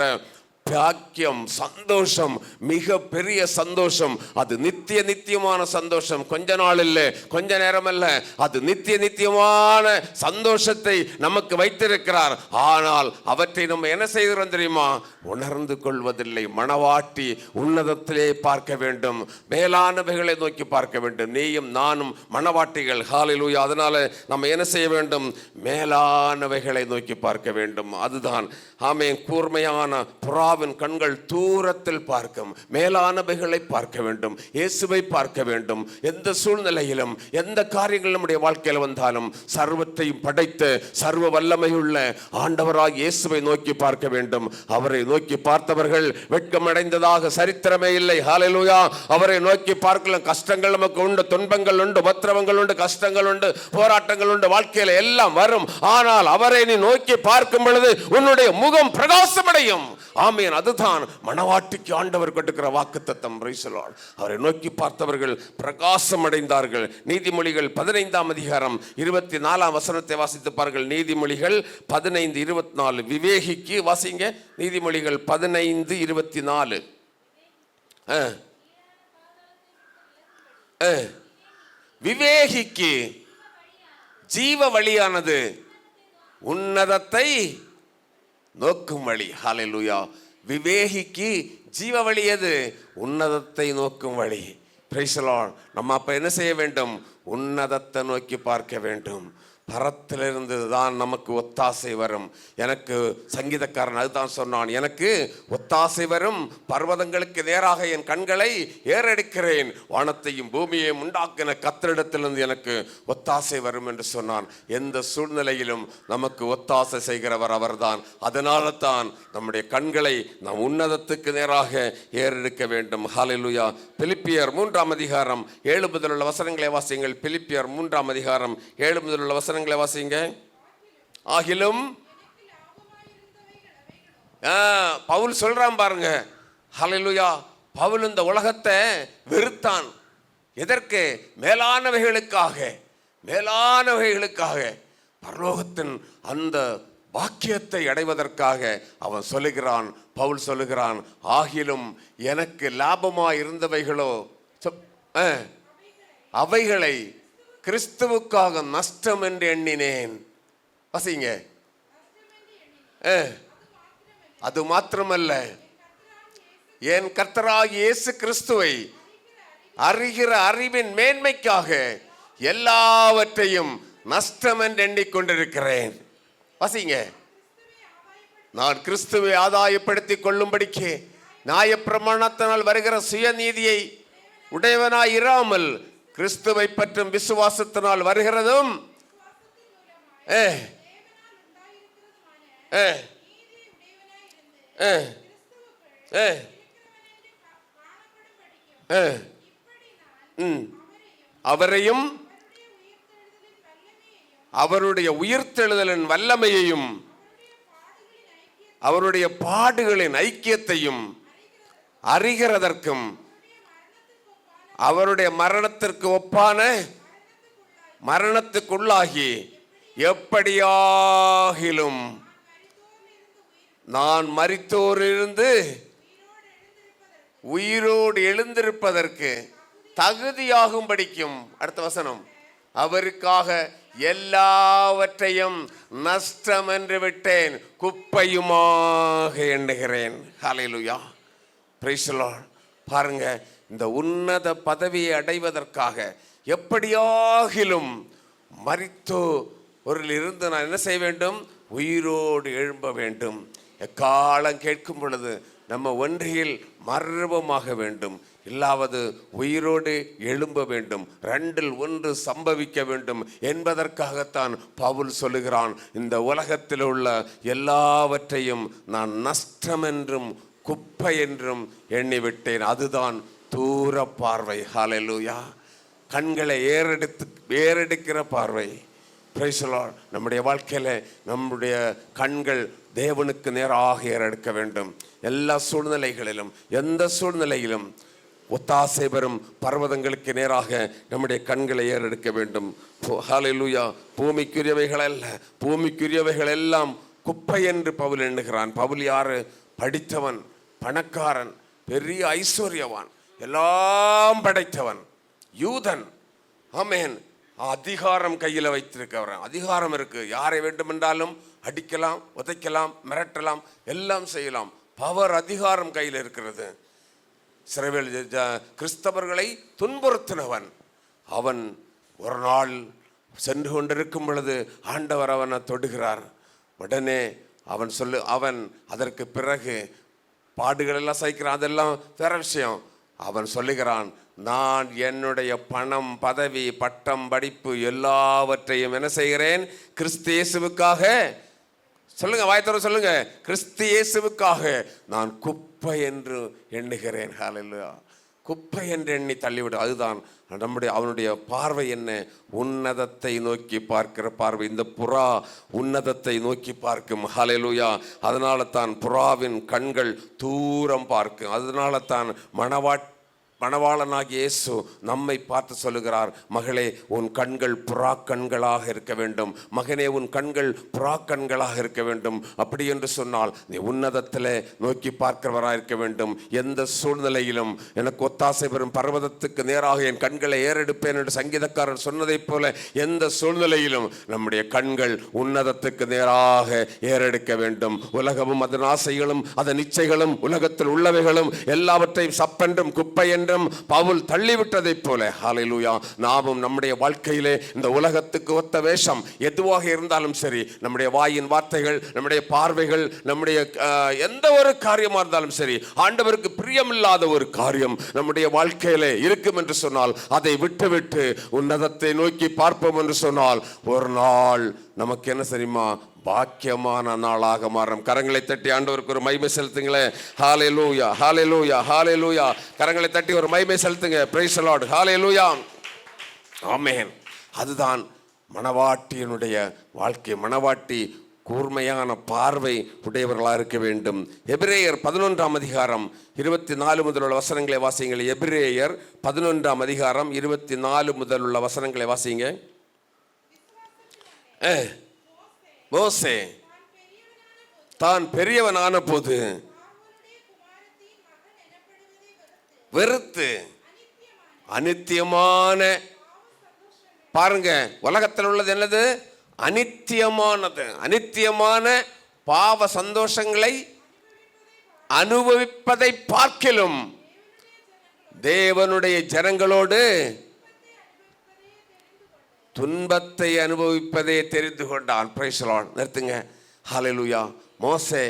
பாக்கியம், சந்தோஷம், மிக பெரிய சந்தோஷம். அது நித்தியமான சந்தோஷம். கொஞ்ச நாள் இல்லை, கொஞ்ச நேரம் அல்ல, அது நித்தியமான சந்தோஷத்தை நமக்கு வைத்திருக்கிறார். ஆனால் அவற்றை நம்ம என்ன செய்கிறோம் தெரியுமா? உணர்ந்து கொள்வதில்லை. மணவாட்டி உன்னதத்திலே பார்க்க வேண்டும், மேலானவைகளை நோக்கி பார்க்க வேண்டும். நீயும் நானும் மணவாட்டிகள். ஹல்லேலூயா. அதனால நம்ம என்ன செய்ய வேண்டும்? மேலானவைகளை நோக்கி பார்க்க வேண்டும். அதுதான் ஆமென். கூர்மையான புறாவின் கண்கள் தூரத்தில் பார்க்கும், மேலானவைகளை பார்க்க வேண்டும், இயேசுவை பார்க்க வேண்டும். எந்த சூழ்நிலையிலும் எந்த காரியங்கள் நம்முடைய வாழ்க்கையில் வந்தாலும் சர்வத்தையும் படைத்த சர்வ வல்லமையுள்ள ஆண்டவராக இயேசுவை நோக்கி பார்க்க வேண்டும். அவரை நோக்கி பார்த்தவர்கள் வெட்கமடைந்ததாக சரித்திரமே இல்லை. ஹல்லேலூயா. அவரை நோக்கி பார்க்கலாம். கஷ்டங்கள் நமக்கு உண்டு, துன்பங்கள் உண்டு, உபத்திரவங்கள் உண்டு, கஷ்டங்கள் உண்டு, போராட்டங்கள் உண்டு, வாழ்க்கையில் எல்லாம் வரும். ஆனால் அவரை நீ நோக்கி பார்க்கும் பொழுது உன்னுடைய முகம் பிரகாசமடையும். ஆமென். அதுதான் மணவாட்டிக்கு ஆண்டவர் கொடுக்கிற வாக்குத்தத்தம். Price the Lord. அவரை நோக்கி பார்த்தவர்கள் பிரகாசம் அடைந்தார்கள். நீதிமொழிகள் 15ஆம் அதிகாரம் 24ஆம் வசனத்தை வாசித்து பாருங்கள். நீதிமொழிகள் 15:24. விவேகிக்கு வாசிங்க. நீதிமொழிகள் 15:24. விவேகிக்கு ஜீவ வழியானது உன்னதத்தை நோக்கும் வழி. ஹல்லேலூயா. விவேகிக்கு ஜீவ வழி எது? உன்னதத்தை நோக்கும் வழி. Price the Lord. நம்ம அப்ப என்ன செய்ய வேண்டும்? உன்னதத்தை நோக்கி பார்க்க வேண்டும். பரத்திலிருந்து தான் நமக்கு ஒத்தாசை வரும். எனக்கு சங்கீதக்காரன் அதுதான் சொன்னான், எனக்கு ஒத்தாசை வரும் பர்வதங்களுக்கு நேராக என் கண்களை ஏறெடுக்கிறேன், வானத்தையும் பூமியையும் உண்டாக்கின கர்த்தரிடத்திலிருந்து எனக்கு ஒத்தாசை வரும் என்று சொன்னான். எந்த சூழ்நிலையிலும் நமக்கு ஒத்தாசை செய்கிறவர் அவர்தான். அதனால தான் நம்முடைய கண்களை நாம் உன்னதத்துக்கு நேராக ஏறெடுக்க வேண்டும். ஹல்லேலூயா. பிலிப்பியர் 3ஆம் அதிகாரம் 7 முதல் உள்ள வசனங்களை வாசியுங்கள். பிலிப்பியர் 3ஆம் அதிகாரம் 7 முதல் உள்ள வசனங்களை வாசிங்க. ஆகிலும் பவுல் சொல்றான் பாருங்க. ஹல்லேலூயா. பவுல் இந்த உலகத்தை வெறுத்தான். எதற்கு? மேலானவைகளுக்காக. மேலானவைகளுக்காக, பரலோகத்தின் அந்த வாக்கியத்தை அடைவதற்காக அவன் சொல்லுகிறான். பவுல் சொல்லுகிறான், ஆகிலும் எனக்கு லாபமாய் இருந்தவைகளோ அவைகளை கிறிஸ்துவுக்காக நஷ்டம் என்று எண்ணினேன். வாசிங்க. அது மாத்திரமல்ல, என் கர்த்தராகிய இயேசு கிறிஸ்துவை அறிகிற அறிவின் மேன்மைக்காக எல்லாவற்றையும் நஷ்டம் என்று எண்ணிக்கொண்டிருக்கிறேன். வாசிங்க. நான் கிறிஸ்துவை ஆதாயப்படுத்திக் கொள்ளும்படிக்கு நியாயப்பிரமாணத்தினால் வருகிற சுயநீதியை உடையவனாய் இராமல் கிறிஸ்துவை பற்றும் விசுவாசத்தினால் வருகிறதும் அவரையும் அவருடைய உயிர்த்தெழுதலின் வல்லமையையும் அவருடைய பாடுகளின் ஐக்கியத்தையும் அறிகிறதற்கும் அவருடைய மரணத்திற்கு ஒப்பான மரணத்துக்குள்ளாகி எப்படியாகிலும் நான் மரித்தோரிலிருந்து உயிரோடு எழுந்திருப்பதற்கு தகுதியாகும் படிக்கும். அடுத்த வசனம், அவருக்காக எல்லாவற்றையும் நஷ்டம் என்று விட்டேன், குப்பையுமாக எண்ணுகிறேன். ஹல்லேலூயா. Praise the lord. பாருங்க, இந்த உன்னத பதவியை அடைவதற்காக எப்படியாகிலும் மரித்தோரிலிருந்து நான் என்ன செய்ய வேண்டும்? உயிரோடு எழும்ப வேண்டும். எக்காலம் கேட்கும் பொழுது நம்ம ஒன்றியில் மர்வமாக வேண்டும், இல்லாவது உயிரோடு எழும்ப வேண்டும், ரெண்டில் ஒன்று சம்பவிக்க வேண்டும் என்பதற்காகத்தான் பவுல் சொல்லுகிறான், இந்த உலகத்தில் உள்ள எல்லாவற்றையும் நான் நஷ்டம் என்றும் குப்பை என்றும் எண்ணிவிட்டேன். அதுதான் தூர பார்வை. ஹல்லேலூயா. கண்களை ஏறெடுக்கிற பார்வை. Price the Lord. நம்முடைய வாழ்க்கையில நம்முடைய கண்கள் தேவனுக்கு நேராக ஏறெடுக்க வேண்டும். எல்லா சூழ்நிலைகளிலும், எந்த சூழ்நிலையிலும் ஒத்தாசை பெறும் பர்வதங்களுக்கு நேராக நம்முடைய கண்களை ஏறெடுக்க வேண்டும். ஹல்லேலூயா. பூமிக்குரியவைகள் அல்ல, பூமிக்குரியவைகள் எல்லாம் குப்பை என்று பவுல் எண்ணுகிறான். பவுல் யாரு? படித்தவன், பணக்காரன், பெரிய ஐஸ்வர்யவான், எல்லாம் படைத்தவன், யூதன். ஆமென். அதிகாரம் கையில் வைத்திருக்கிறவன். அதிகாரம் இருக்கு, யாரை வேண்டுமென்றாலும் அடிக்கலாம், உதைக்கலாம், மிரட்டலாம், எல்லாம் செய்யலாம். பவர், அதிகாரம் கையில் இருக்கிறது. இஸ்ரவேல் கிறிஸ்தவர்களை துன்புறுத்தினவன். அவன் ஒரு நாள் சென்று கொண்டிருக்கும் பொழுது ஆண்டவர் அவனை தொடுகிறார். உடனே அவன் அதற்கு பிறகு பாடுகள் எல்லாம் சகிக்கிறான், அதெல்லாம் வேற விஷயம். அவன் சொல்லுகிறான், நான் என்னுடைய பணம், பதவி, பட்டம், படிப்பு எல்லாவற்றையும் என்ன செய்கிறேன்? கிறிஸ்து இயேசுவுக்காக. சொல்லுங்க, வாய்த்தவர சொல்லுங்க, கிறிஸ்து இயேசுவுக்காக நான் குப்பை என்று எண்ணுகிறேன். ஹல்லேலூயா. குப்பை என்று எண்ணி தள்ளிவிடு. அதுதான் அவனுடைய பார்வை என்ன? உன்னதத்தை நோக்கி பார்க்கிற பார்வை. இந்த புறா உன்னதத்தை நோக்கி பார்க்கும். ஹல்லேலூயா. அதனால தான் புறாவின் கண்கள் தூரம் பார்க்கும். அதனால தான் மணவாளனாகிய இயேசு நம்மை பார்த்து சொல்லுகிறார், மகளே உன் கண்கள் புறா கண்களாக இருக்க வேண்டும், மகனே உன் கண்கள் புறா கண்களாக இருக்க வேண்டும். அப்படி என்று சொன்னால் நீ உன்னதத்தில் நோக்கி பார்க்கிறவராக இருக்க வேண்டும். எந்த சூழ்நிலையிலும் எனக்கு ஒத்தாசை பெறும் பர்வதத்துக்கு நேராக என் கண்களை ஏறெடுப்பேன் என்று சங்கீதக்காரன் சொன்னதைப் போல எந்த சூழ்நிலையிலும் நம்முடைய கண்கள் உன்னதத்துக்கு நேராக ஏறெடுக்க வேண்டும். உலகமும் அதன் ஆசைகளும் அதன் இச்சைகளும் உலகத்தில் உள்ளவைகளும் எல்லாவற்றையும் சப்பென்றும் குப்பை என்று அவரிடம் பவுல் தள்ளிவிட்டதைப் போல ஹல்லேலூயா நாமும் நம்முடைய வாழ்க்கையிலே இந்த உலகத்துக்கு ஒத்த வேஷம் எதுவாக இருந்தாலும் சரி, நம்முடைய வாயின் வார்த்தைகள், நம்முடைய பார்வைகள், நம்முடைய எந்த ஒரு காரியமா இருந்தாலும் சரி, ஆண்டவருக்கு பிரியமில்லாத ஒரு காரியம் நம்முடைய வாழ்க்கையிலே இருக்கும் என்று சொன்னால் அதை விட்டுவிட்டு உன்னதத்தை நோக்கி பார்ப்போம் என்று சொன்னால் ஒரு நாள் நமக்கு என்ன தெரியுமா, பாக்கியமான நாளாக மாறும். கரங்களை தட்டி ஆண்டவருக்கு ஒரு மகிமை செலுத்துங்களேன். ஹல்லேலூயா ஹல்லேலூயா ஹல்லேலூயா. கரங்களை தட்டி ஒரு மகிமை செலுத்துங்க. Praise the lord. Hallelujah amen. அதுதான் மணவாட்டியினுடைய வாழ்க்கை. மணவாட்டி கூர்மையான பார்வை உடையவர்களாக இருக்க வேண்டும். எபிரேயர் 11ஆம் அதிகாரம் 24 முதல் உள்ள வசனங்களை வாசியுங்கள். எபிரேயர் 11ஆம் அதிகாரம் 24 முதல் உள்ள வசனங்களை வாசிங்க. மோசே தான் பெரியவனான போது வெறுத்து அநித்தியமான, பாருங்க உலகத்தில் உள்ளது என்னது? அநித்தியமானது. அநித்தியமான பாவ சந்தோஷங்களை அனுபவிப்பதை பார்க்கிலும் தேவனுடைய ஜனங்களோடு துன்பத்தை அனுபவிப்பதே தெரிந்து கொண்டான். Price the Lord. நிறுத்துங்க. ஹல்லேலூயா. மோசே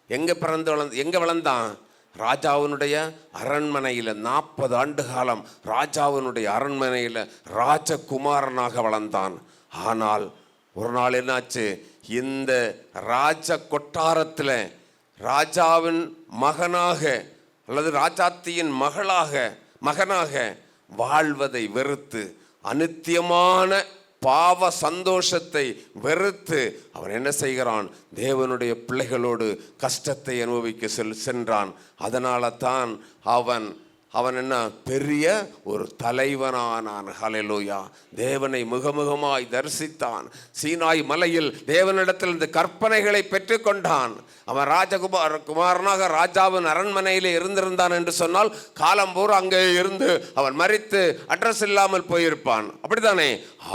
எங்க வளர்ந்தான்? ராஜாவினுடைய அரண்மனையில் 40 ஆண்டு காலம் ராஜாவினுடைய அரண்மனையில் ராஜகுமாரனாக வளர்ந்தான். ஆனால் ஒரு நாள் என்னாச்சு? இந்த ராஜ கொட்டாரத்தில் ராஜாவின் மகனாக அல்லது ராஜாத்தியின் மகனாக வாழ்வதை வெறுத்து, அநித்தியமான பாவ சந்தோஷத்தை வெறுத்து அவன் என்ன செய்கிறான்? தேவனுடைய பிள்ளைகளோடு கஷ்டத்தை அனுபவிக்க சென்றான். அதனால தான் அவன் என்ன பெரிய ஒரு தலைவனானான். ஹல்லேலூயா. தேவனை முகமுகமாய் தரிசித்தான். சீனாய் மலையில் தேவனிடத்தில் இந்த கற்பனைகளை பெற்றுக்கொண்டான். அவன் ராஜகுமாரனாக ராஜாவின் அரண்மனையிலே இருந்திருந்தான் என்று சொன்னால் காலம் பூரா அங்கே இருந்து அவன் மரித்து அட்ரஸ் இல்லாமல் போயிருப்பான். அப்படித்தானே?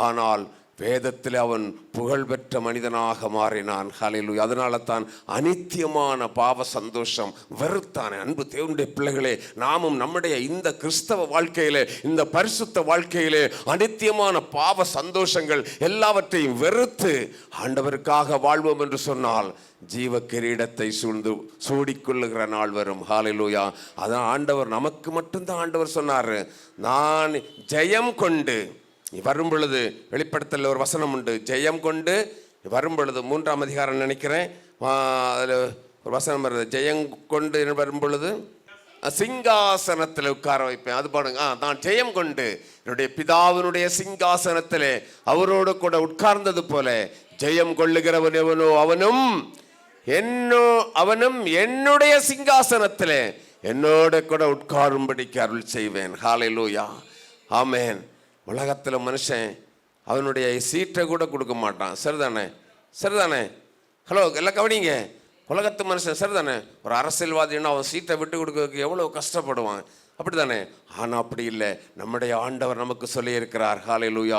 ஆனால் வேதத்தில் அவன் புகழ்பெற்ற மனிதனாக மாறினான். ஹல்லேலூயா. அதனால தான் அநித்தியமான பாவ சந்தோஷம் வெறுத்தானே. அன்பு தேவனுடைய பிள்ளைகளே, நாமும் நம்முடைய இந்த கிறிஸ்தவ வாழ்க்கையிலே, இந்த பரிசுத்த வாழ்க்கையிலே அநித்தியமான பாவ சந்தோஷங்கள் எல்லாவற்றையும் வெறுத்து ஆண்டவருக்காக வாழ்வோம் என்று சொன்னால் ஜீவ கிரீடத்தை சூடிக்கொள்ளுகிற நாள் வரும். ஹல்லேலூயா. அதான் ஆண்டவர் நமக்கு மட்டும்தான் ஆண்டவர் சொன்னார், நான் ஜெயம் கொண்டு வரும் பொழுது, வெளிப்படுத்தல ஒரு வசனம் உண்டு, ஜெயம் கொண்டு வரும் பொழுது 3ஆம் அதிகாரம் நினைக்கிறேன், அதில் ஒரு வசனம் வருது, ஜெயம் கொண்டு வரும் பொழுது சிங்காசனத்தில் உட்கார வைப்பேன். அது பாருங்க, நான் ஜெயம் கொண்டு என்னுடைய பிதாவினுடைய சிங்காசனத்திலே அவரோடு கூட உட்கார்ந்தது போல ஜெயம் கொள்ளுகிறவன் எவனோ அவனும் என்னுடைய சிங்காசனத்திலே என்னோட கூட உட்காரும்படிக்கு அருள் செய்வேன். ஹல்லேலூயா ஆமென். உலகத்தில் மனுஷன் அவனுடைய சீட்டை கூட கொடுக்க மாட்டான். சரிதானே? ஹலோ, எல்லாம் கவனிங்க. உலகத்து மனுஷன் சரிதானே? ஒரு அரசியல்வாதின்னா அவன் சீட்டை விட்டு கொடுக்க எவ்வளோ கஷ்டப்படுவான். அப்படி தானே? ஆனால் அப்படி இல்லை. நம்முடைய ஆண்டவர் நமக்கு சொல்லியிருக்கிறார், ஹல்லேலூயா,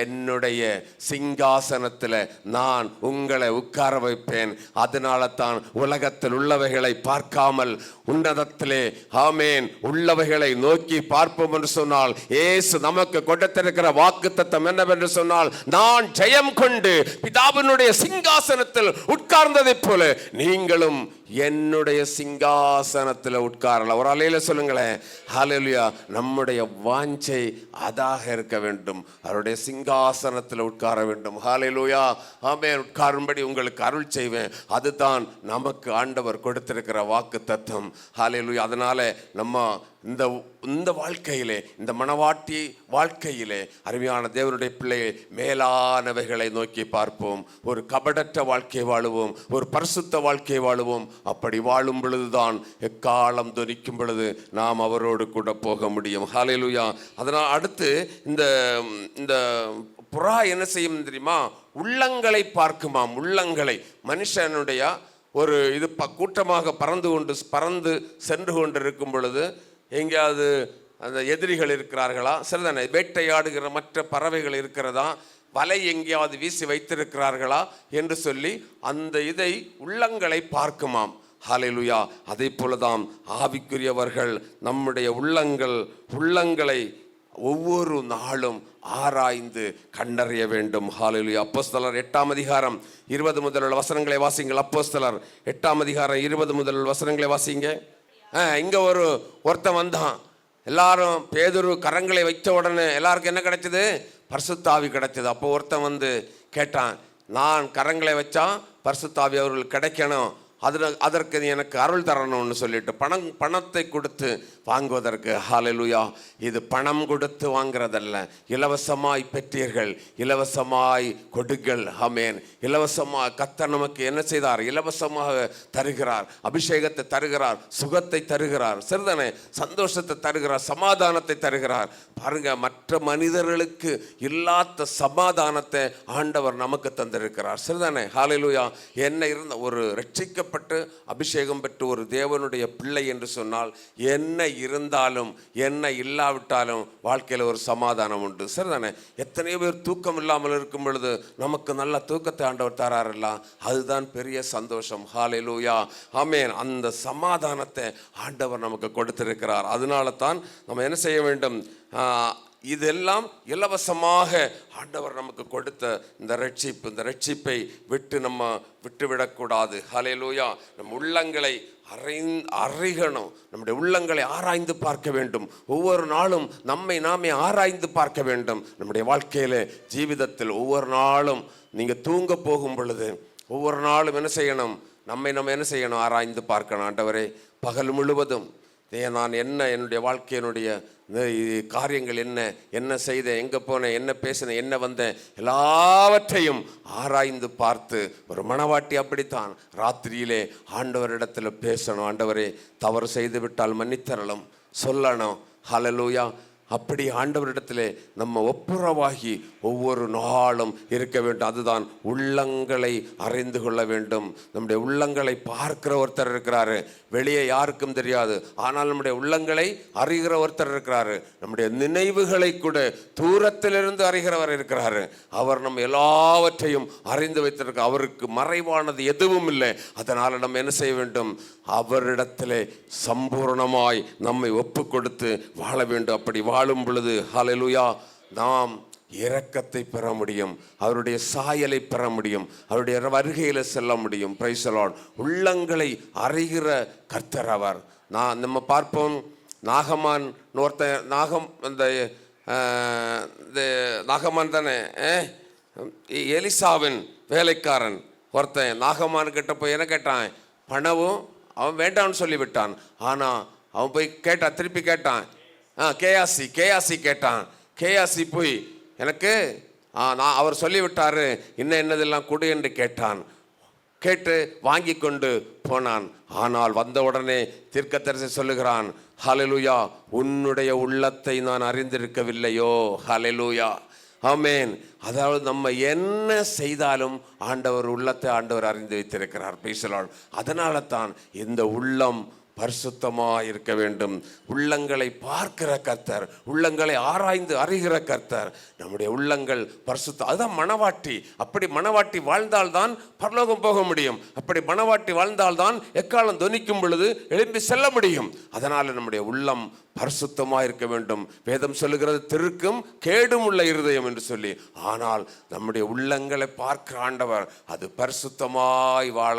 என்னுடைய சிங்காசனத்தில் நான் உங்களை உட்கார வைப்பேன். அதனால தான் உலகத்தில் உள்ளவைகளை பார்க்காமல் உன்னதத்திலே ஆமேன் உள்ளவைகளை நோக்கி பார்ப்போம் என்று சொன்னால், இயேசு நமக்கு கொடுத்திருக்கிற வாக்குத்தத்தம் என்னவென்று சொன்னால், நான் ஜெயம் கொண்டு பிதாவினுடைய சிங்காசனத்தில் உட்கார்ந்ததை போல நீங்களும் என்னுடைய சிங்காசனத்தில் உட்காரலாம். ஒரு அலையில சொல்லுங்களேன், ஹல்லேலூயா. நம்முடைய வாஞ்சை அதாக இருக்க வேண்டும், அவருடைய சிங்காசனத்தில் உட்கார வேண்டும். ஹல்லேலூயா ஆமென். உட்காரும்படி உங்களுக்கு அருள் செய்வேன். அதுதான் நமக்கு ஆண்டவர் கொடுத்திருக்கிற வாக்கு தத்துவம். ஹல்லேலூயா. அதனால நம்ம இந்த வாழ்க்கையிலே, இந்த மணவாட்டி வாழ்க்கையிலே அருமையான தேவனுடைய பிள்ளையை மேலானவைகளை நோக்கி பார்ப்போம். ஒரு கபடற்ற வாழ்க்கை வாழுவோம், ஒரு பரிசுத்த வாழ்க்கை வாழுவோம். அப்படி வாழும் பொழுதுதான் எக்காலம் துணிக்கும் பொழுது நாம் அவரோடு கூட போக முடியும். ஹல்லேலூயா. அதனால் அடுத்து இந்த புறா என்ன செய்யும் தெரியுமா? உள்ளங்களை பார்க்குமாம். உள்ளங்களை மனுஷனுடைய ஒரு இது கூட்டமாக பறந்து சென்று கொண்டு இருக்கும் பொழுது எங்கேயாவது அந்த எதிரிகள் இருக்கிறார்களா, சரிதானே, வேட்டையாடுகிற மற்ற பறவைகள் இருக்கிறதா, வலை எங்கேயாவது வீசி வைத்திருக்கிறார்களா என்று சொல்லி அந்த இதை உள்ளங்களை பார்க்குமாம். ஹல்லேலூயா. அதே போலதான் ஆவிக்குரியவர்கள் நம்முடைய உள்ளங்களை ஒவ்வொரு நாளும் ஆராய்ந்து கண்டறிய வேண்டும். ஹல்லேலூயா. அப்போஸ்தலர் 8ஆம் அதிகாரம் 20 முதல் வசனங்களை வாசிங்கள். அப்போஸ்தலர் 8ஆம் அதிகாரம் 20 முதல் வசனங்களை வாசிங்க. இங்க ஒருத்தன் வந்தான். எல்லாரும் பேதுரு கரங்களை வைத்த உடனே எல்லாருக்கும் என்ன கிடைச்சது? பரிசுத்த ஆவி கிடைச்சது. அப்போ ஒருத்தன் வந்து கேட்டான், நான் கரங்களை வச்சா பரிசுத்த ஆவி அவர்கள் கிடைக்கணும், அதற்கு எனக்கு அருள் தரணும்னு சொல்லிட்டு பணத்தை கொடுத்து வாங்குவதற்கு. ஹல்லேலூயா. இது பணம் கொடுத்து வாங்குறதல்ல, இலவசமாய் பெற்றீர்கள், இலவசமாய் கொடுங்கள். ஆமென். இலவசமாக கர்த்தர் நமக்கு என்ன செய்தார்? இலவசமாக தருகிறார், அபிஷேகத்தை தருகிறார், சுகத்தை தருகிறார், சரிதானே, சந்தோஷத்தை தருகிறார், சமாதானத்தை தருகிறார். பாருங்க, மற்ற மனிதர்களுக்கு இல்லாத சமாதானத்தை ஆண்டவர் நமக்கு தந்திருக்கிறார், சரிதானே. ஹல்லேலூயா. என்ன இருந்த ஒரு ரட்சிக்கப்பட்டு அபிஷேகம் பெற்று ஒரு தேவனுடைய பிள்ளை என்று சொன்னால் என்ன இருந்தாலும் என்ன இல்லாவிட்டாலும் வாழ்க்கையில் ஒரு சமாதானம் உண்டு, சரிதானே. எத்தனையோ பேர் தூக்கம் இல்லாமல் இருக்கும் பொழுது நமக்கு நல்ல தூக்கத்தை ஆண்டவர் தராருல்ல, அதுதான் பெரிய சந்தோஷம். ஹல்லேலூயா. ஆமென். அந்த சமாதானத்தை ஆண்டவர் நமக்கு கொடுத்திருக்கிறார். அதனால தான் நம்ம என்ன செய்ய வேண்டும்? இதெல்லாம் இலவசமாக ஆண்டவர் நமக்கு கொடுத்த இந்த ரட்சிப்பை விட்டுவிடக்கூடாது. ஹல்லேலூயா. நம் உள்ளங்களை அறியணும், நம்முடைய உள்ளங்களை ஆராய்ந்து பார்க்க வேண்டும். ஒவ்வொரு நாளும் நாமே ஆராய்ந்து பார்க்க வேண்டும். நம்முடைய வாழ்க்கையில ஜீவிதத்தில் ஒவ்வொரு நாளும் நீங்க தூங்க போகும் பொழுது ஒவ்வொரு நாளும் என்ன செய்யணும்? நம்ம என்ன செய்யணும்? ஆராய்ந்து பார்க்கணும். ஆண்டவரே, பகல் முழுவதும் நான் என்னுடைய வாழ்க்கையினுடைய காரியங்கள் என்ன செய்தேன், எங்கே போனேன், என்ன பேசினேன், என்ன வந்தேன், எல்லாவற்றையும் ஆராய்ந்து பார்த்து, ஒரு மணவாட்டி அப்படித்தான் ராத்திரியிலே ஆண்டவரிடத்தில் பேசணும். ஆண்டவரே, தவறு செய்து விட்டால் மன்னித்தரலும் சொல்லணும். ஹல்லேலூயா. அப்படி ஆண்டவரிடத்திலே நம்ம ஒப்புரவாகி ஒவ்வொரு நாளும் இருக்க வேண்டும். அதுதான் உள்ளங்களை அறிந்து கொள்ள வேண்டும். நம்முடைய உள்ளங்களை பார்க்கிற ஒருத்தர் இருக்கிறாரு, வெளியே யாருக்கும் தெரியாது. ஆனால் நம்முடைய உள்ளங்களை அறிகிற ஒருத்தர் இருக்கிறாரு. நம்முடைய நினைவுகளை கூட தூரத்திலிருந்து அறிகிறவர் இருக்கிறாரு. அவர் நம்ம எல்லாவற்றையும் அறிந்து வைத்திருக்க, அவருக்கு மறைவானது எதுவும் இல்லை. அதனால நம்ம என்ன செய்ய வேண்டும்? அவரிடத்திலே சம்பூர்ணமாய் நம்மை ஒப்பு கொடுத்து வாழ வேண்டும். அப்படி வாழும் பொழுது ஹல்லேலூயா, நாம் இரக்கத்தை பெற முடியும், அவருடைய சாயலை பெற முடியும், அவருடைய வருகையில செல்ல முடியும். Price the Lord. உள்ளங்களை அறிகிற கர்த்தர் அவர். நம்ம பார்ப்போம், நாகமான் நாகமான் தானே, எலிசாவின் வேலைக்காரன் ஒருத்தன் நாகமான் கிட்ட போய் என்ன கேட்டான்? பணவும். அவன் வேண்டான்னு சொல்லிவிட்டான். ஆனால் அவன் போய் கேட்டான், திருப்பி கேட்டான், கேயாசி கேட்டான். கேயாசி போய் எனக்கு அவர் சொல்லிவிட்டாரு, என்னதெல்லாம் கொடு என்று கேட்டான். கேட்டு வாங்கி கொண்டு போனான். ஆனால் வந்த உடனே தீர்க்கதரிசி சொல்லுகிறான், ஹல்லேலூயா, உன்னுடைய உள்ளத்தை நான் அறிந்திருக்கவில்லையோ. ஹல்லேலூயா. ஆமென். அதாவது நம்ம என்ன செய்தாலும் ஆண்டவர் உள்ளத்தை அறிந்து வைத்திருக்கிறார். Price the Lord. அதனால தான் இந்த உள்ளம் பரிசுத்தமாக இருக்க வேண்டும். உள்ளங்களை பார்க்கிற கர்த்தர், உள்ளங்களை ஆராய்ந்து அறிகிற கர்த்தர். நம்முடைய உள்ளங்கள் பரிசுத்தம். அதுதான் மணவாட்டி. அப்படி மணவாட்டி வாழ்ந்தால்தான் பரலோகம் போக முடியும். அப்படி மணவாட்டி வாழ்ந்தால்தான் எக்காலம் தொனிக்கும் பொழுது எழும்பி செல்ல முடியும். அதனால நம்முடைய உள்ளம் பரிசுத்தமாக இருக்க வேண்டும். வேதம் சொல்லுகிறது, திருக்கும் கேடும் உள்ள இருதயம் என்று சொல்லி. ஆனால் நம்முடைய உள்ளங்களை பார்க்கிற ஆண்டவர் அது பரிசுத்தமாய் வாழ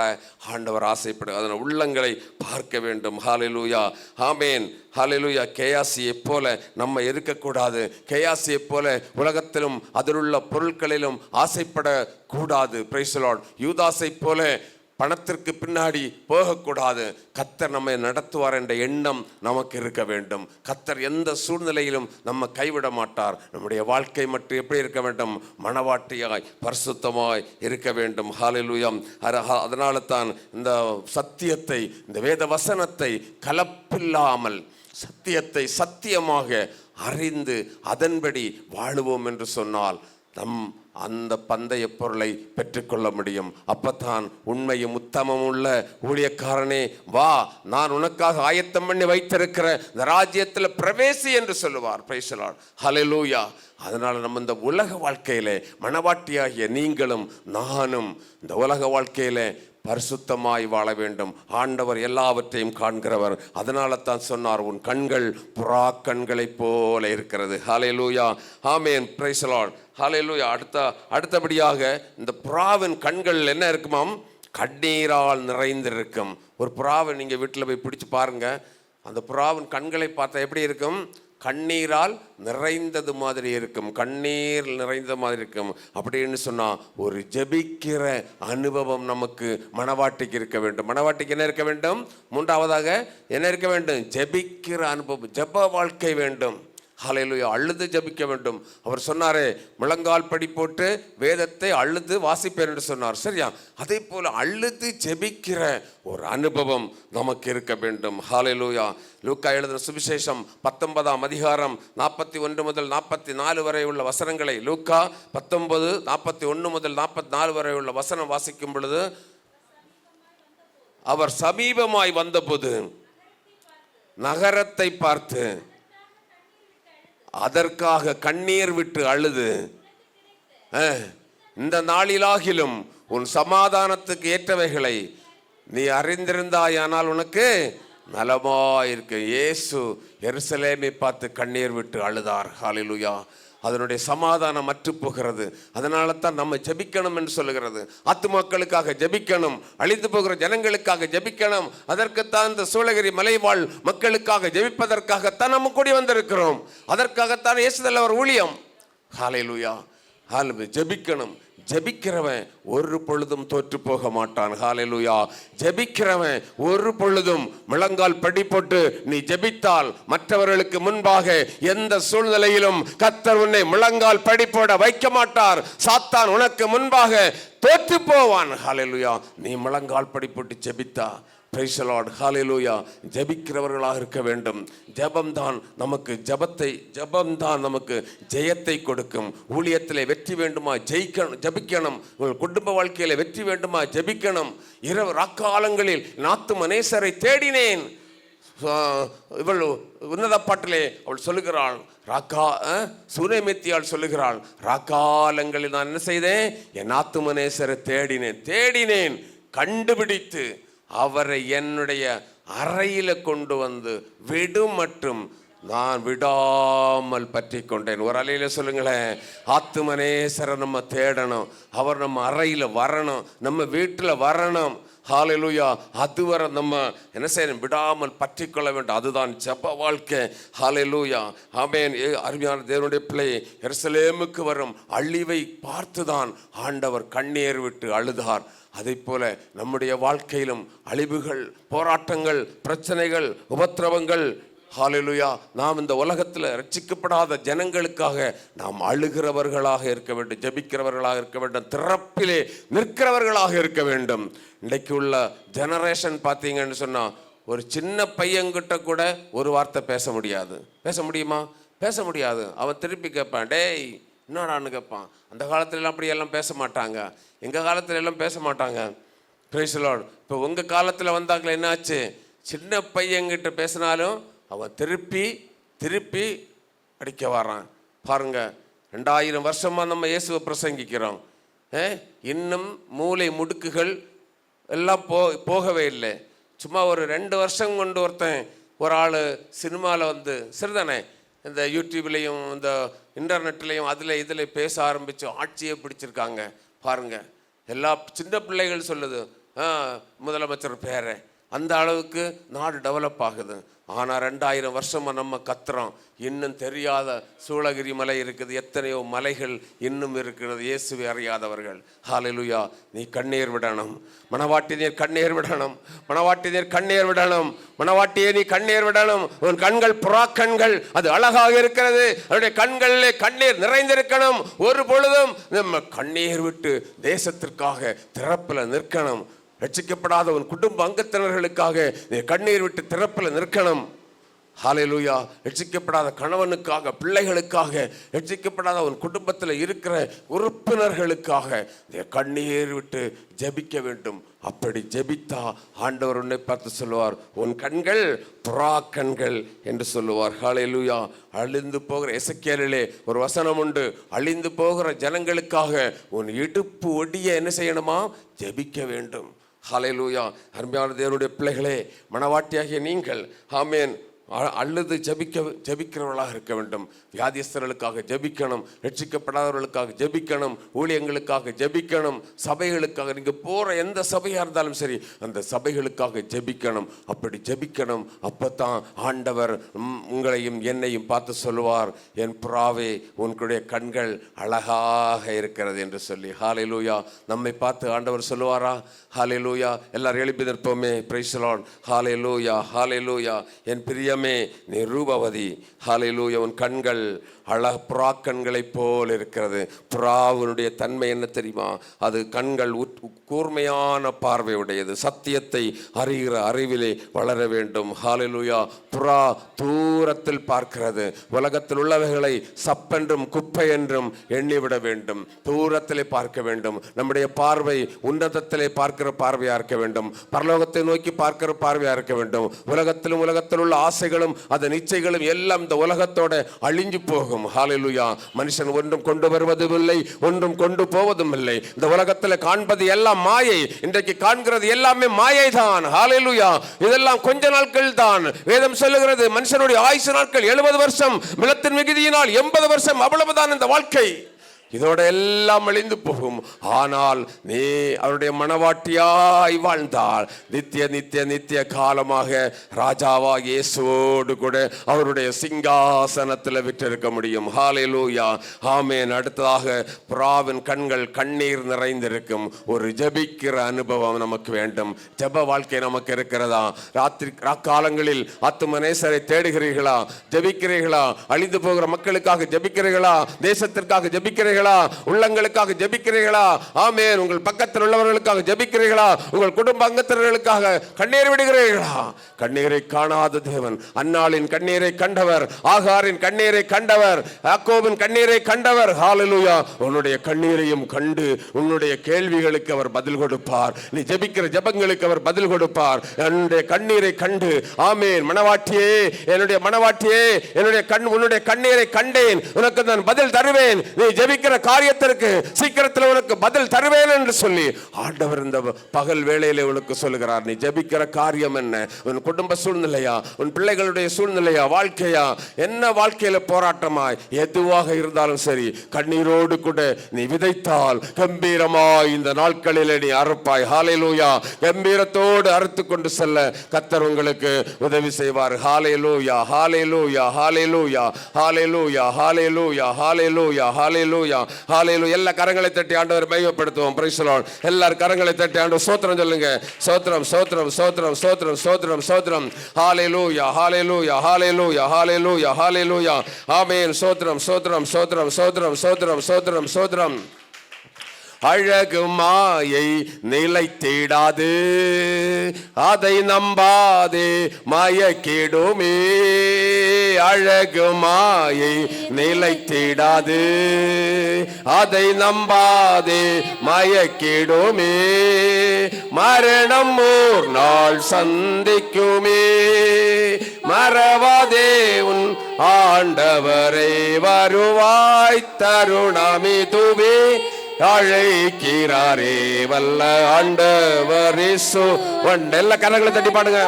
ஆண்டவர் ஆசைப்படும். அதனால் உள்ளங்களை பார்க்க வேண்டும். ஹல்லேலூயா. ஆமென். ஹல்லேலூயா. கேயாசியை போல நம்ம இருக்கக்கூடாது. கேயாசியை போல உலகத்திலும் அதிலுள்ள பொருட்களிலும் ஆசைப்படக்கூடாது. Price the Lord. யூதாசை போல பணத்திற்கு பின்னாடி போகக்கூடாது. கர்த்தர் நம்மை நடத்துவார் என்ற எண்ணம் நமக்கு இருக்க வேண்டும். கர்த்தர் எந்த சூழ்நிலையிலும் நம்ம கைவிட மாட்டார். நம்முடைய வாழ்க்கை மட்டும் எப்படி இருக்க வேண்டும்? மணவாட்டியாய் பரிசுத்தமாய் இருக்க வேண்டும். ஹல்லேலூயா. அதனால தான் இந்த சத்தியத்தை, இந்த வேத வசனத்தை கலப்பில்லாமல் சத்தியத்தை சத்தியமாக அறிந்து அதன்படி வாழுவோம் என்று சொன்னால் அந்த பந்தய பொருளை பெற்றுக்கொள்ள முடியும். அப்பத்தான் உண்மையும் உத்தமம் உள்ள ஊழியக்காரனே, வா, நான் உனக்காக ஆயத்தம் பண்ணி வைத்திருக்கிற இந்த ராஜ்யத்தில் பிரவேசி என்று சொல்லுவார். Praise the lord. ஹல்லேலூயா. அதனால நம்ம இந்த உலக வாழ்க்கையில மணவாட்டியாகிய நீங்களும் நானும் இந்த உலக வாழ்க்கையில பரிசுத்தமாய் வாழ வேண்டும். ஆண்டவர் எல்லாவற்றையும் காண்கிறவர். அதனால தான் சொன்னார், உன் கண்கள் புறா கண்களைப் போல இருக்கிறது. ஹல்லேலூயா, ஆமென், பிரைஸ் தி லார்ட், ஹல்லேலூயா. அடுத்தபடியாக இந்த புறாவின் கண்கள் என்ன இருக்குமாம்? கண்ணீரால் நிறைந்திருக்கும். ஒரு புறாவை நீங்கள் வீட்டில் போய் பிடிச்சு பாருங்க. அந்த புறாவின் கண்களை பார்த்தா எப்படி இருக்கும்? கண்ணீரால் நிறைந்தது மாதிரி இருக்கும், கண்ணீர் நிறைந்த மாதிரி இருக்கும். அப்படின்னு சொன்னால் ஒரு ஜெபிக்கிற அனுபவம் நமக்கு மணவாட்டிக்கு இருக்க வேண்டும். மணவாட்டிக்கு என்ன இருக்க வேண்டும்? மூன்றாவதாக என்ன இருக்க வேண்டும்? ஜெபிக்கிற அனுபவம், ஜெப வாழ்க்கை வேண்டும். ஹல்லேலூயா, அழுது ஜபிக்க வேண்டும். அவர் சொன்னாரே, முழங்கால் படி போட்டு வேதத்தை அழுது வாசிப்பேன் என்று சொன்னார். சரியா? அதே போல அழுது ஜெபிக்கிற ஒரு அனுபவம் நமக்கு இருக்க வேண்டும். ஹல்லேலூயா. லூக்கா எழுதின சுவிசேஷம் 19ஆம் அதிகாரம் 41 முதல் 44 வரை உள்ள வசனங்களை, லூக்கா 19 41 முதல் 44 வரை உள்ள வசனம் வாசிக்கும் பொழுது, அவர் சமீபமாய் வந்தபோது நகரத்தை பார்த்து அதற்காக கண்ணீர் விட்டு அழுது, இந்த நாளிலாகிலும் உன் சமாதானத்துக்கு ஏற்றவைகளை நீ அறிந்திருந்தாயானால் உனக்கு நலமாயிருக்கு. இயேசு எருசலேமை பார்த்து கண்ணீர் விட்டு அழுதார். ஹல்லேலூயா. அதனுடைய சமாதானம் மற்று போகிறது. அதனால தான் நம்ம ஜெபிக்கணும் என்று சொல்லுகிறது. ஆத்துமாக்களுக்காக ஜெபிக்கணும், அழிந்து போகிற ஜனங்களுக்காக ஜெபிக்கணும். அதற்குத்தான் இந்த சூளகிரி மலைவாழ் மக்களுக்காக ஜெபிப்பதற்காகத்தான் நம்ம கூடி வந்திருக்கிறோம். அதற்காகத்தான் இயேசுதல் அவர் ஊழியம். ஹல்லேலூயா. ஜெபிக்கணும். ஜெபிக்கிறவன் ஒரு பொழுதும் தோற்று போக மாட்டான். ஹல்லேலூயா. ஜெபிக்கிறவன் ஒரு பொழுதும் முழங்கால் படி போட்டு நீ ஜெபித்தால் மற்றவர்களுக்கு முன்பாக எந்த சூழ்நிலையிலும் கர்த்தர் உன்னை முழங்கால் படி போட வைக்க மாட்டார். சாத்தான் உனக்கு முன்பாக தோற்று போவான். ஹல்லேலூயா. நீ முழங்கால் படி போட்டு ஜெபித்தா, பிரைஸ் தி லார்ட், ஹல்லேலூயா, ஜெபிக்கிறவர்களாக இருக்க வேண்டும். ஜெபம்தான் நமக்கு ஜெபம்தான் நமக்கு ஜெயத்தை கொடுக்கும். ஊழியத்திலே வெற்றி வேண்டுமா? ஜெபிக்கணும். உங்கள் குடும்ப வாழ்க்கையில வெற்றி வேண்டுமா? ஜெபிக்கணும். இரவு ராக்காலங்களில் ஆத்தும நேசரை தேடினேன். இவள் உன்னத பாட்டிலே அவள் சொல்லுகிறாள், சூனேமித்தியாள் சொல்லுகிறாள், ராக்காலங்களில் நான் என்ன செய்தேன்? என் ஆத்தும நேசரை தேடினேன், கண்டுபிடித்து அவரை என்னுடைய அறையில கொண்டு வந்து விடும் மற்றும் நான் விடாமல் பற்றி கொண்டேன். ஒரு அலையில சொல்லுங்களேன், ஆத்துமனேசரை நம்ம தேடணும். அவர் நம்ம அறையில வரணும், நம்ம வீட்டுல வரணும். ஹல்லேலூயா. அதுவரை நம்ம என்ன செய்யணும்? விடாமல் பற்றி கொள்ள வேண்டும். அதுதான் ஜெப வாழ்க்கை. ஹல்லேலூயா, ஆமென். அருமையான தேவனுடைய பிள்ளை, எருசலேமுக்கு வரும் அழிவை பார்த்துதான் ஆண்டவர் கண்ணீர் விட்டு அழுதார். அதே போல நம்முடைய வாழ்க்கையிலும் அழிவுகள், போராட்டங்கள், பிரச்சனைகள், உபத்திரவங்கள், ஹல்லேலூயா, நாம் இந்த உலகத்தில் ரட்சிக்கப்படாத ஜனங்களுக்காக நாம் அழுகிறவர்களாக இருக்க வேண்டும், ஜெபிக்கிறவர்களாக இருக்க வேண்டும், திறப்பிலே நிற்கிறவர்களாக இருக்க வேண்டும். இன்றைக்கு உள்ள ஜெனரேஷன் பார்த்தீங்கன்னு சொன்னால், ஒரு சின்ன பையன்கிட்ட கூட ஒரு வார்த்தை பேச முடியாது. பேச முடியுமா? பேச முடியாது. அவன் திருப்பி கேட்பான், டேய் என்னடான்னு கேட்பான். அந்த காலத்துலலாம் அப்படியெல்லாம் பேச மாட்டாங்க. எங்கள் காலத்துல எல்லாம் பேச மாட்டாங்க. Price the Lord. இப்போ உங்கள் காலத்தில் வந்தாங்களே என்னாச்சு? சின்ன பையன்கிட்ட பேசினாலும் அவன் திருப்பி அடிக்க வரான். பாருங்க, 2000 வருஷமா நம்ம இயேசுவை பிரசங்கிக்கிறோம். இன்னும் மூளை முடுக்குகள் எல்லாம் போகவே இல்லை. சும்மா ஒரு 2 வருஷம் கொண்டு ஒரு ஆள் சினிமாவில் வந்து சரிதானே, இந்த யூடியூப்லேயும் இந்த இன்டர்நெட்லேயும் இதில் பேச ஆரம்பித்து ஆட்சியை பிடிச்சிருக்காங்க. பாருங்க, எல்லா சின்ன பிள்ளைகள் சொல்லுது முதலமைச்சர் பேரை. அந்த அளவுக்கு நாடு டெவலப் ஆகுது. ஆனால் 2000 வருஷமாக நம்ம கத்துறோம், இன்னும் தெரியாத சூளகிரி மலை இருக்குது, எத்தனையோ மலைகள் இன்னும் இருக்கிறது இயேசுவை அறியாதவர்கள். ஹல்லேலூயா. நீ கண்ணீர் விடணும், மணவாட்டி நீர் கண்ணீர் விடணும், மணவாட்டி நீர் கண்ணீர் விடணும், மணவாட்டியே நீ கண்ணீர் விடணும். உன் கண்கள் புறா கண்கள், அது அழகாக இருக்கிறது, அவருடைய கண்களிலே கண்ணீர் நிறைந்திருக்கணும். ஒரு பொழுதும் நம்ம கண்ணீர் விட்டு தேசத்திற்காக திறப்பில் நிற்கணும். ரட்சிக்கப்படாத உன் குடும்ப அங்கத்தினர்களுக்காக நீ கண்ணீர் விட்டு திறப்பில் நிற்கணும். ஹல்லேலூயா. ரட்சிக்கப்படாத கணவனுக்காக, பிள்ளைகளுக்காக, ரட்சிக்கப்படாத உன் குடும்பத்தில் இருக்கிற உறுப்பினர்களுக்காக நீ கண்ணீர் விட்டு ஜெபிக்க வேண்டும். அப்படி ஜெபித்தா ஆண்டவர் உன்னை பார்த்து சொல்லுவார், உன் கண்கள் புறா கண்கள் என்று சொல்லுவார். ஹல்லேலூயா. அழிந்து போகிற எசேக்கியேலிலே ஒரு வசனம் உண்டு, அழிந்து போகிற ஜனங்களுக்காக உன் இடுப்பு ஒடிய என்ன செய்யணுமா? ஜெபிக்க வேண்டும். ஹல்லேலூயா. அருமையான தேவனுடைய பிள்ளைகளே, மனவாட்டியாகிய நீங்கள் ஆமென் அல்லது ஜபிக்கிறவர்களாக இருக்க வேண்டும். வியாதிஸ்தர்களுக்காக ஜபிக்கணும், ரட்சிக்கப்படாதவர்களுக்காக ஜபிக்கணும், ஊழியங்களுக்காக ஜபிக்கணும், சபைகளுக்காக. நீங்கள் போகிற எந்த சபையாக இருந்தாலும் சரி, அந்த சபைகளுக்காக ஜபிக்கணும். அப்படி ஜபிக்கணும். அப்போத்தான் ஆண்டவர் உங்களையும் என்னையும் பார்த்து சொல்லுவார், என் புறாவே உன்னுடைய கண்கள் அழகாக இருக்கிறது என்று சொல்லி. ஹல்லேலூயா. நம்மை பார்த்து ஆண்டவர் சொல்லுவாரா? ஹல்லேலூயா. எல்லாரும் எழுப்பி நிற்போமே. Price the lord. ஹல்லேலூயா, ஹல்லேலூயா. என் பிரியமே நீ ரூபவதி. ஹல்லேலூயா. உன் கண்கள் புறாக்கண்களை போல் இருக்கிறது. புறாவினுடைய தன்மை என்ன தெரியுமா? அது கண்கள் கூர்மையான பார்வையுடையது. சத்தியத்தை அறிகிற அறிவிலே வளர வேண்டும். ஹல்லேலூயா. புறா தூரத்தில் பார்க்கிறது. உலகத்தில் உள்ளவைகளை சப்பென்றும் குப்பை என்றும் எண்ணிவிட வேண்டும். தூரத்திலே பார்க்க வேண்டும். நம்முடைய பார்வை உன்னதத்திலே பார்க்கிற பார்வையா இருக்க வேண்டும். பரலோகத்தை நோக்கி பார்க்கிற பார்வையா இருக்க வேண்டும். உலகத்திலும் உலகத்தில் உள்ள ஆசைகளும் அதன் இச்சைகளும் எல்லாம் இந்த உலகத்தோட அழிஞ்சு போகும். ஹல்லேலூயா. மனுஷன் ஒன்றும் கொண்டு வருவதும் இல்லை, ஒன்றும் கொண்டு போவதும் இல்லை. இந்த உலகத்தில் காண்பது எல்லாம் மாயை. இன்றைக்கு காண்கிறது எல்லாமே மாயை தான். ஹல்லேலூயா. இதெல்லாம் கொஞ்ச நாட்கள் தான். வேதம் சொல்லுகிறது, மனுஷனுடைய ஆயுசு நாட்கள் 70 வருஷம், மிலத்தின் மிகுதியினால் 80 வருஷம். அவ்வளவுதான் இந்த வாழ்க்கை. இதோட எல்லாம் அழிந்து போகும். ஆனால் நீ அவருடைய மனவாட்டியாய் வாழ்ந்தால் நித்திய நித்திய நித்திய காலமாக ராஜாவா இயேசுவோடு கூட அவருடைய சிங்காசனத்தில் விட்டிருக்க முடியும். ஹல்லேலூயா. ஆமென். அடுத்ததாக புறாவின் கண்கள் கண்ணீர் நிறைந்திருக்கும். ஒரு ஜெபிக்கிற அனுபவம் நமக்கு வேண்டும். ஜெப வாழ்க்கை நமக்கு இருக்கிறதா? ராத்திரி காலங்களில் ஆத்துமநேசரை தேடுகிறீர்களா? ஜெபிக்கிறீர்களா? அழிந்து போகிற மக்களுக்காக ஜெபிக்கிறீர்களா? தேசத்திற்காக ஜெபிக்கிறீர்களா? உள்ளங்களுக்காக ஜெபிக்கிறீர்களா? ஆமென். உங்கள் பக்கத்தில் உள்ளவர்களுக்காக ஜெபிக்கிறீர்களா? உங்கள் குடும்ப அங்கத்தினர்களுக்காக கண்ணீர் விடுகிறீர்களா? கண்ணீரை காணாத தேவன் அன்னாளின் கண்ணீரை கண்டவர், ஆகாரின் கண்ணீரை கண்டவர், யாக்கோபின் கண்ணீரை கண்டவர். ஹல்லேலூயா. உன்னுடைய கண்ணீரையும் கண்டு உன்னுடைய கேள்விகளுக்கு அவர் பதில் கொடுப்பார். நீ ஜெபிக்கிற ஜெபங்களுக்கு அவர் பதில் கொடுப்பார். என்னுடைய கண்ணீரை கண்டு ஆமென். மனவாட்டியே, என்னுடைய மனவாட்டியே, உன்னுடைய கண்ணீரை கண்டேன், உனக்கு நான் பதில் தருவேன். நீ ஜெபிக்கிற காரியத்திற்கு சீக்கிரத்தில் உனக்கு பதில் தருவேன் என்று சொல்லி ஆண்டவர் இந்த பகல் வேளையிலே உனக்கு சொல்லுகிறார். நீ ஜெபிக்கிற காரியம் என்ன? உன் குடும்ப சூழ்நிலையா? உன் பிள்ளைகளுடைய சூழ்நிலையா? வாழ்க்கையா? என்ன வாழ்க்கையில போராட்டமாய் எதுவாக இருந்தாலும் சரி, கண்ணீரோடு கூட நீ விதைத்தால் கம்பீரமாய் இந்த நாட்களிலே நீ அறுப்பாய். ஹல்லேலூயா. கம்பீரத்தோடு அறுத்து கொண்டு செல்ல கர்த்தர் உங்களுக்கு உதவி செய்வார். ஹல்லேலூயா, ஹல்லேலூயா, ஹல்லேலூயா, ஹல்லேலூயா, ஹல்லேலூயா, ஹல்லேலூயா, ஹல்லேலூயா, ஹல்லேலூயா. எல்லா கரங்களை தட்டி ஆண்டவரை மகிமைப்படுத்துவோம். Praise the lord. எல்லாரும் கரங்களை தட்டி ஆண்டவர் ஸ்தோத்திரம் சொல்லுங்க. ஸ்தோத்திரம், ஸ்தோத்திரம், ஸ்தோத்திரம், ஸ்தோத்திரம், ஸ்தோத்திரம், ஸ்தோத்திரம். ஹல்லேலூயா, ஹல்லேலூயா, ஹல்லேலூயா, ஹல்லேலூயா, ஹல்லேலூயா. ஆமென். ஸ்தோத்திரம், ஸ்தோத்திரம், ஸ்தோத்திரம், ஸ்தோத்திரம், ஸ்தோத்திரம், ஸ்தோத்திரம், ஸ்தோத்திரம். அழகு மாயை நிலைத்திடாது, அதை நம்பாதே மயக்கிடுமே. அழகு மாயை நிலைத்திடாது, அதை நம்பாதே மயக்கிடுமே. மரணம் ஓர் நாள் சந்திக்குமே, மறவாதே உன் ஆண்டவரை வருவாய். தருணமிதுவே அழைக்கிறாரே வல்ல ஆண்டவர் இயேசு. எல்லா கரங்களை தட்டி பாடுங்க.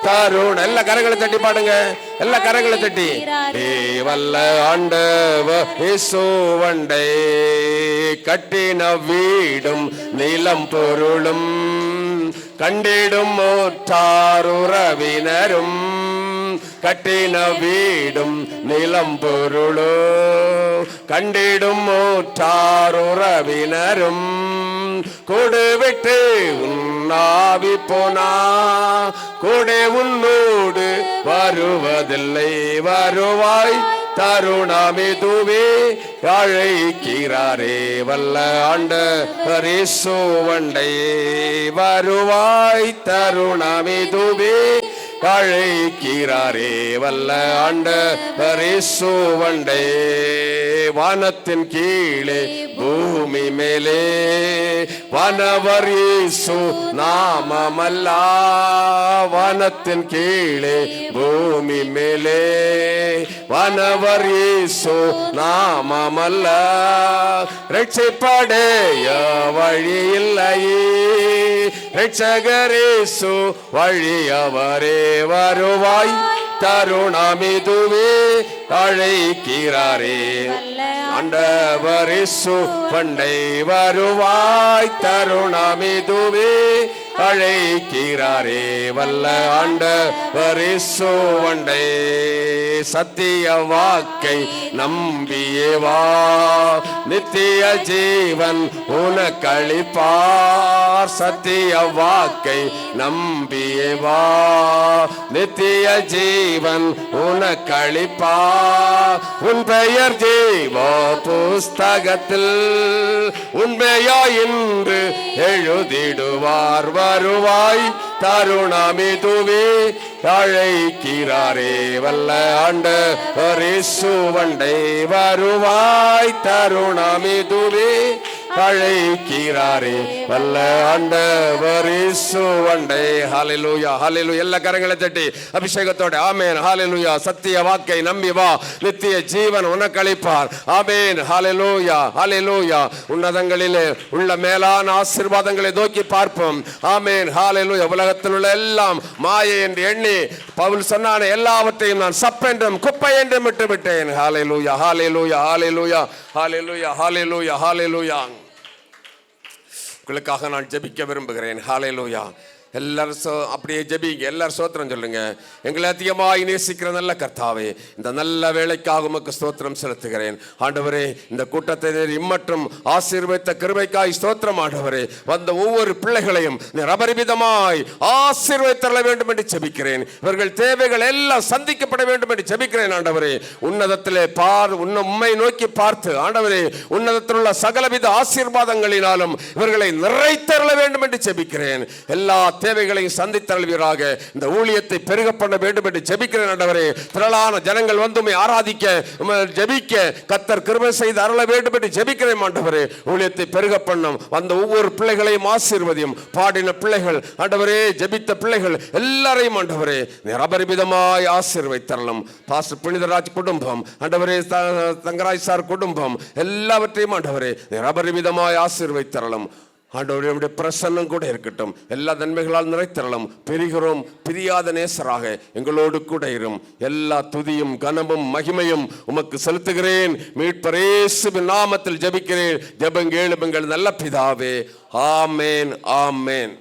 தருண் எல்லா கரங்களை தட்டி பாடுங்க. எல்லா கரங்களை தட்டி வல்ல ஆண்டவர் இயேசு வண்டை. கட்டின வீடும் நிலம் பொருளும் கண்டிடும் உறவினரும். கட்டின வீடும் நிலம் பொருளோ கண்டிடும் உறவினரும். கொடு விட்டு உன்னாவி போனா கொடை உன்னோடு வருவதில்லை. வருவாய் தருணமிதுவே அழைக்கிறாரே வல்ல ஆண்டவர் இயேசு வண்டை. வருவாய் தருணமிதுவே அழைக்கிறாரே வல்ல ஆண்டவர் இயேசு வண்டை. வானத்தின் கீழே பூமி மேலே வானவர் இயேசு நாமமல்ல. வானத்தின் கீழே பூமி மேலே வானவர் இயேசு நாமமல்ல. ரட்சிப்படைய வழி இல்லையே, ரட்சகரேசு வழியவரே வருவாய் தருணமிதுவே அழைக்கிறாரே. ஆண்டவரேசு பண்டை வருவாய் தருணமிதுவே அழைக்கிறாரே. வல்ல ஆண்டவரேசு வண்டை. சத்திய வாக்கை நம்பியே வா, நித்திய ஜீவன் உனக்களிப்பார். சத்திய வாக்கை நம்பியே வா, நித்திய ஜீவன் உனக்களிப்பார். உன் பெயர் ஜீவ புஸ்தகத்தில் உண்மையா இன்று எழுதிடுவார். வருவாய் தருணமிதுவே அழைக்கிறாரே. வல்ல ஆண்டவரேசு வண்டை வருவாய் தருணமிதுவே அழைக்கிறாரே. வல்ல ஆண்டவரேசு வண்டை. ஹல்லேலூயா, ஹல்லேலூயா. எல்லா கரங்களை தட்டி அபிஷேகத்தோட ஆமென், ஹல்லேலூயா. சத்திய வாக்கை நம்பி வா, நித்திய ஜீவன் உனக்களிப்பார். ஆமென், ஹல்லேலூயா, ஹல்லேலூயா. உன்னதங்களிலே உள்ள மேலான ஆசீர்வாதங்களை நோக்கி பார்ப்போம். ஆமென், ஹல்லேலூயா. உலகத்தில் உள்ள எல்லாம் மாயை என்று எண்ணி பவுல் சொன்னான எல்லாவற்றையும் நான் சப்பென்றும் குப்பை என்றும் விட்டு விட்டேன். ஹல்லேலூயா, ஹல்லேலூயா, ஹல்லேலூயா, ஹல்லேலூயா, ஹல்லேலூயா, ஹல்லேலூயா. உங்களுக்காக நான் ஜெபிக்க விரும்புகிறேன். ஹல்லேலூயா. எல்லாரும் அப்படியே ஜெபிங்க. எல்லாரும் ஸ்தோத்திரம் சொல்லுங்க. எங்களை அதிகமாய் நேசிக்கிற நல்ல கர்த்தாவே, இந்த நல்ல வேளைக்காக உமக்கு ஸ்தோத்திரம் செலுத்துகிறேன். ஆண்டவரே, இந்த கூட்டத்தை நீர் இம்மற்றும் ஆசீர்வதித்த கிருபைக்காய் ஸ்தோத்திரம். ஆண்டவரே, வந்த ஒவ்வொரு பிள்ளைகளையும் நீர் அபரிமிதமாய் ஆசீர்வதித்தர வேண்டும் என்று ஜெபிக்கிறேன். இவர்கள் தேவைகள் எல்லாம் சந்திக்கப்பட வேண்டும் என்று ஜெபிக்கிறேன். ஆண்டவரே, உன்னதத்திலே உம்மை நோக்கி பார்த்து ஆண்டவரே, உன்னதத்தில் உள்ள சகலவித ஆசீர்வாதங்களினாலும் இவர்களை நிறைத்தரல வேண்டும் என்று ஜெபிக்கிறேன். எல்லா தேவைகளையும் சந்தித்தல்வீராக. இந்த ஊழியத்தை பெருக பண்ண வேண்டும் என்று ஜெபிக்கிறேன். ஆண்டவரே, திரளான ஜனங்கள் வந்து உம்மை ஆராதிக்க ஜெபிக்க கர்த்தர் கிருபை செய்து அருள வேண்டும் என்று ஜெபிக்கிறேன். ஆண்டவரே, ஊழியத்தை பெருக பண்ணும். வந்த ஒவ்வொரு பிள்ளைகளையும் ஆசீர்வதியும். பாடின பிள்ளைகள் ஆண்டவரே, ஜெபித்த பிள்ளைகள் எல்லாரையும் ஆண்டவரே நீர் அபரிமிதமாய் ஆசீர்வதித்தரலும். பாஸ்டர் புனிதராஜ் குடும்பம் ஆண்டவரே, தங்கராஜ் சார் குடும்பம் எல்லாவற்றையும் ஆண்டவரே நீர் அபரிமிதமாய் ஆசீர்வதித்தரலும். ஆண்டவருடைய பிரசன்னம் கூட இருக்கட்டும். எல்லா நன்மைகளால் நிறைத்தரலும். பெறுகிறோம் பிரியாத நேசராக எங்களோடு கூட இரும். எல்லா துதியும் கனமும் மகிமையும் உமக்கு செலுத்துகிறேன். மீட்பர் இயேசுவின் நாமத்தில் ஜெபிக்கிறேன். ஜெபங்கேளும் எங்கள் நல்ல பிதாவே. ஆமேன், ஆமேன்.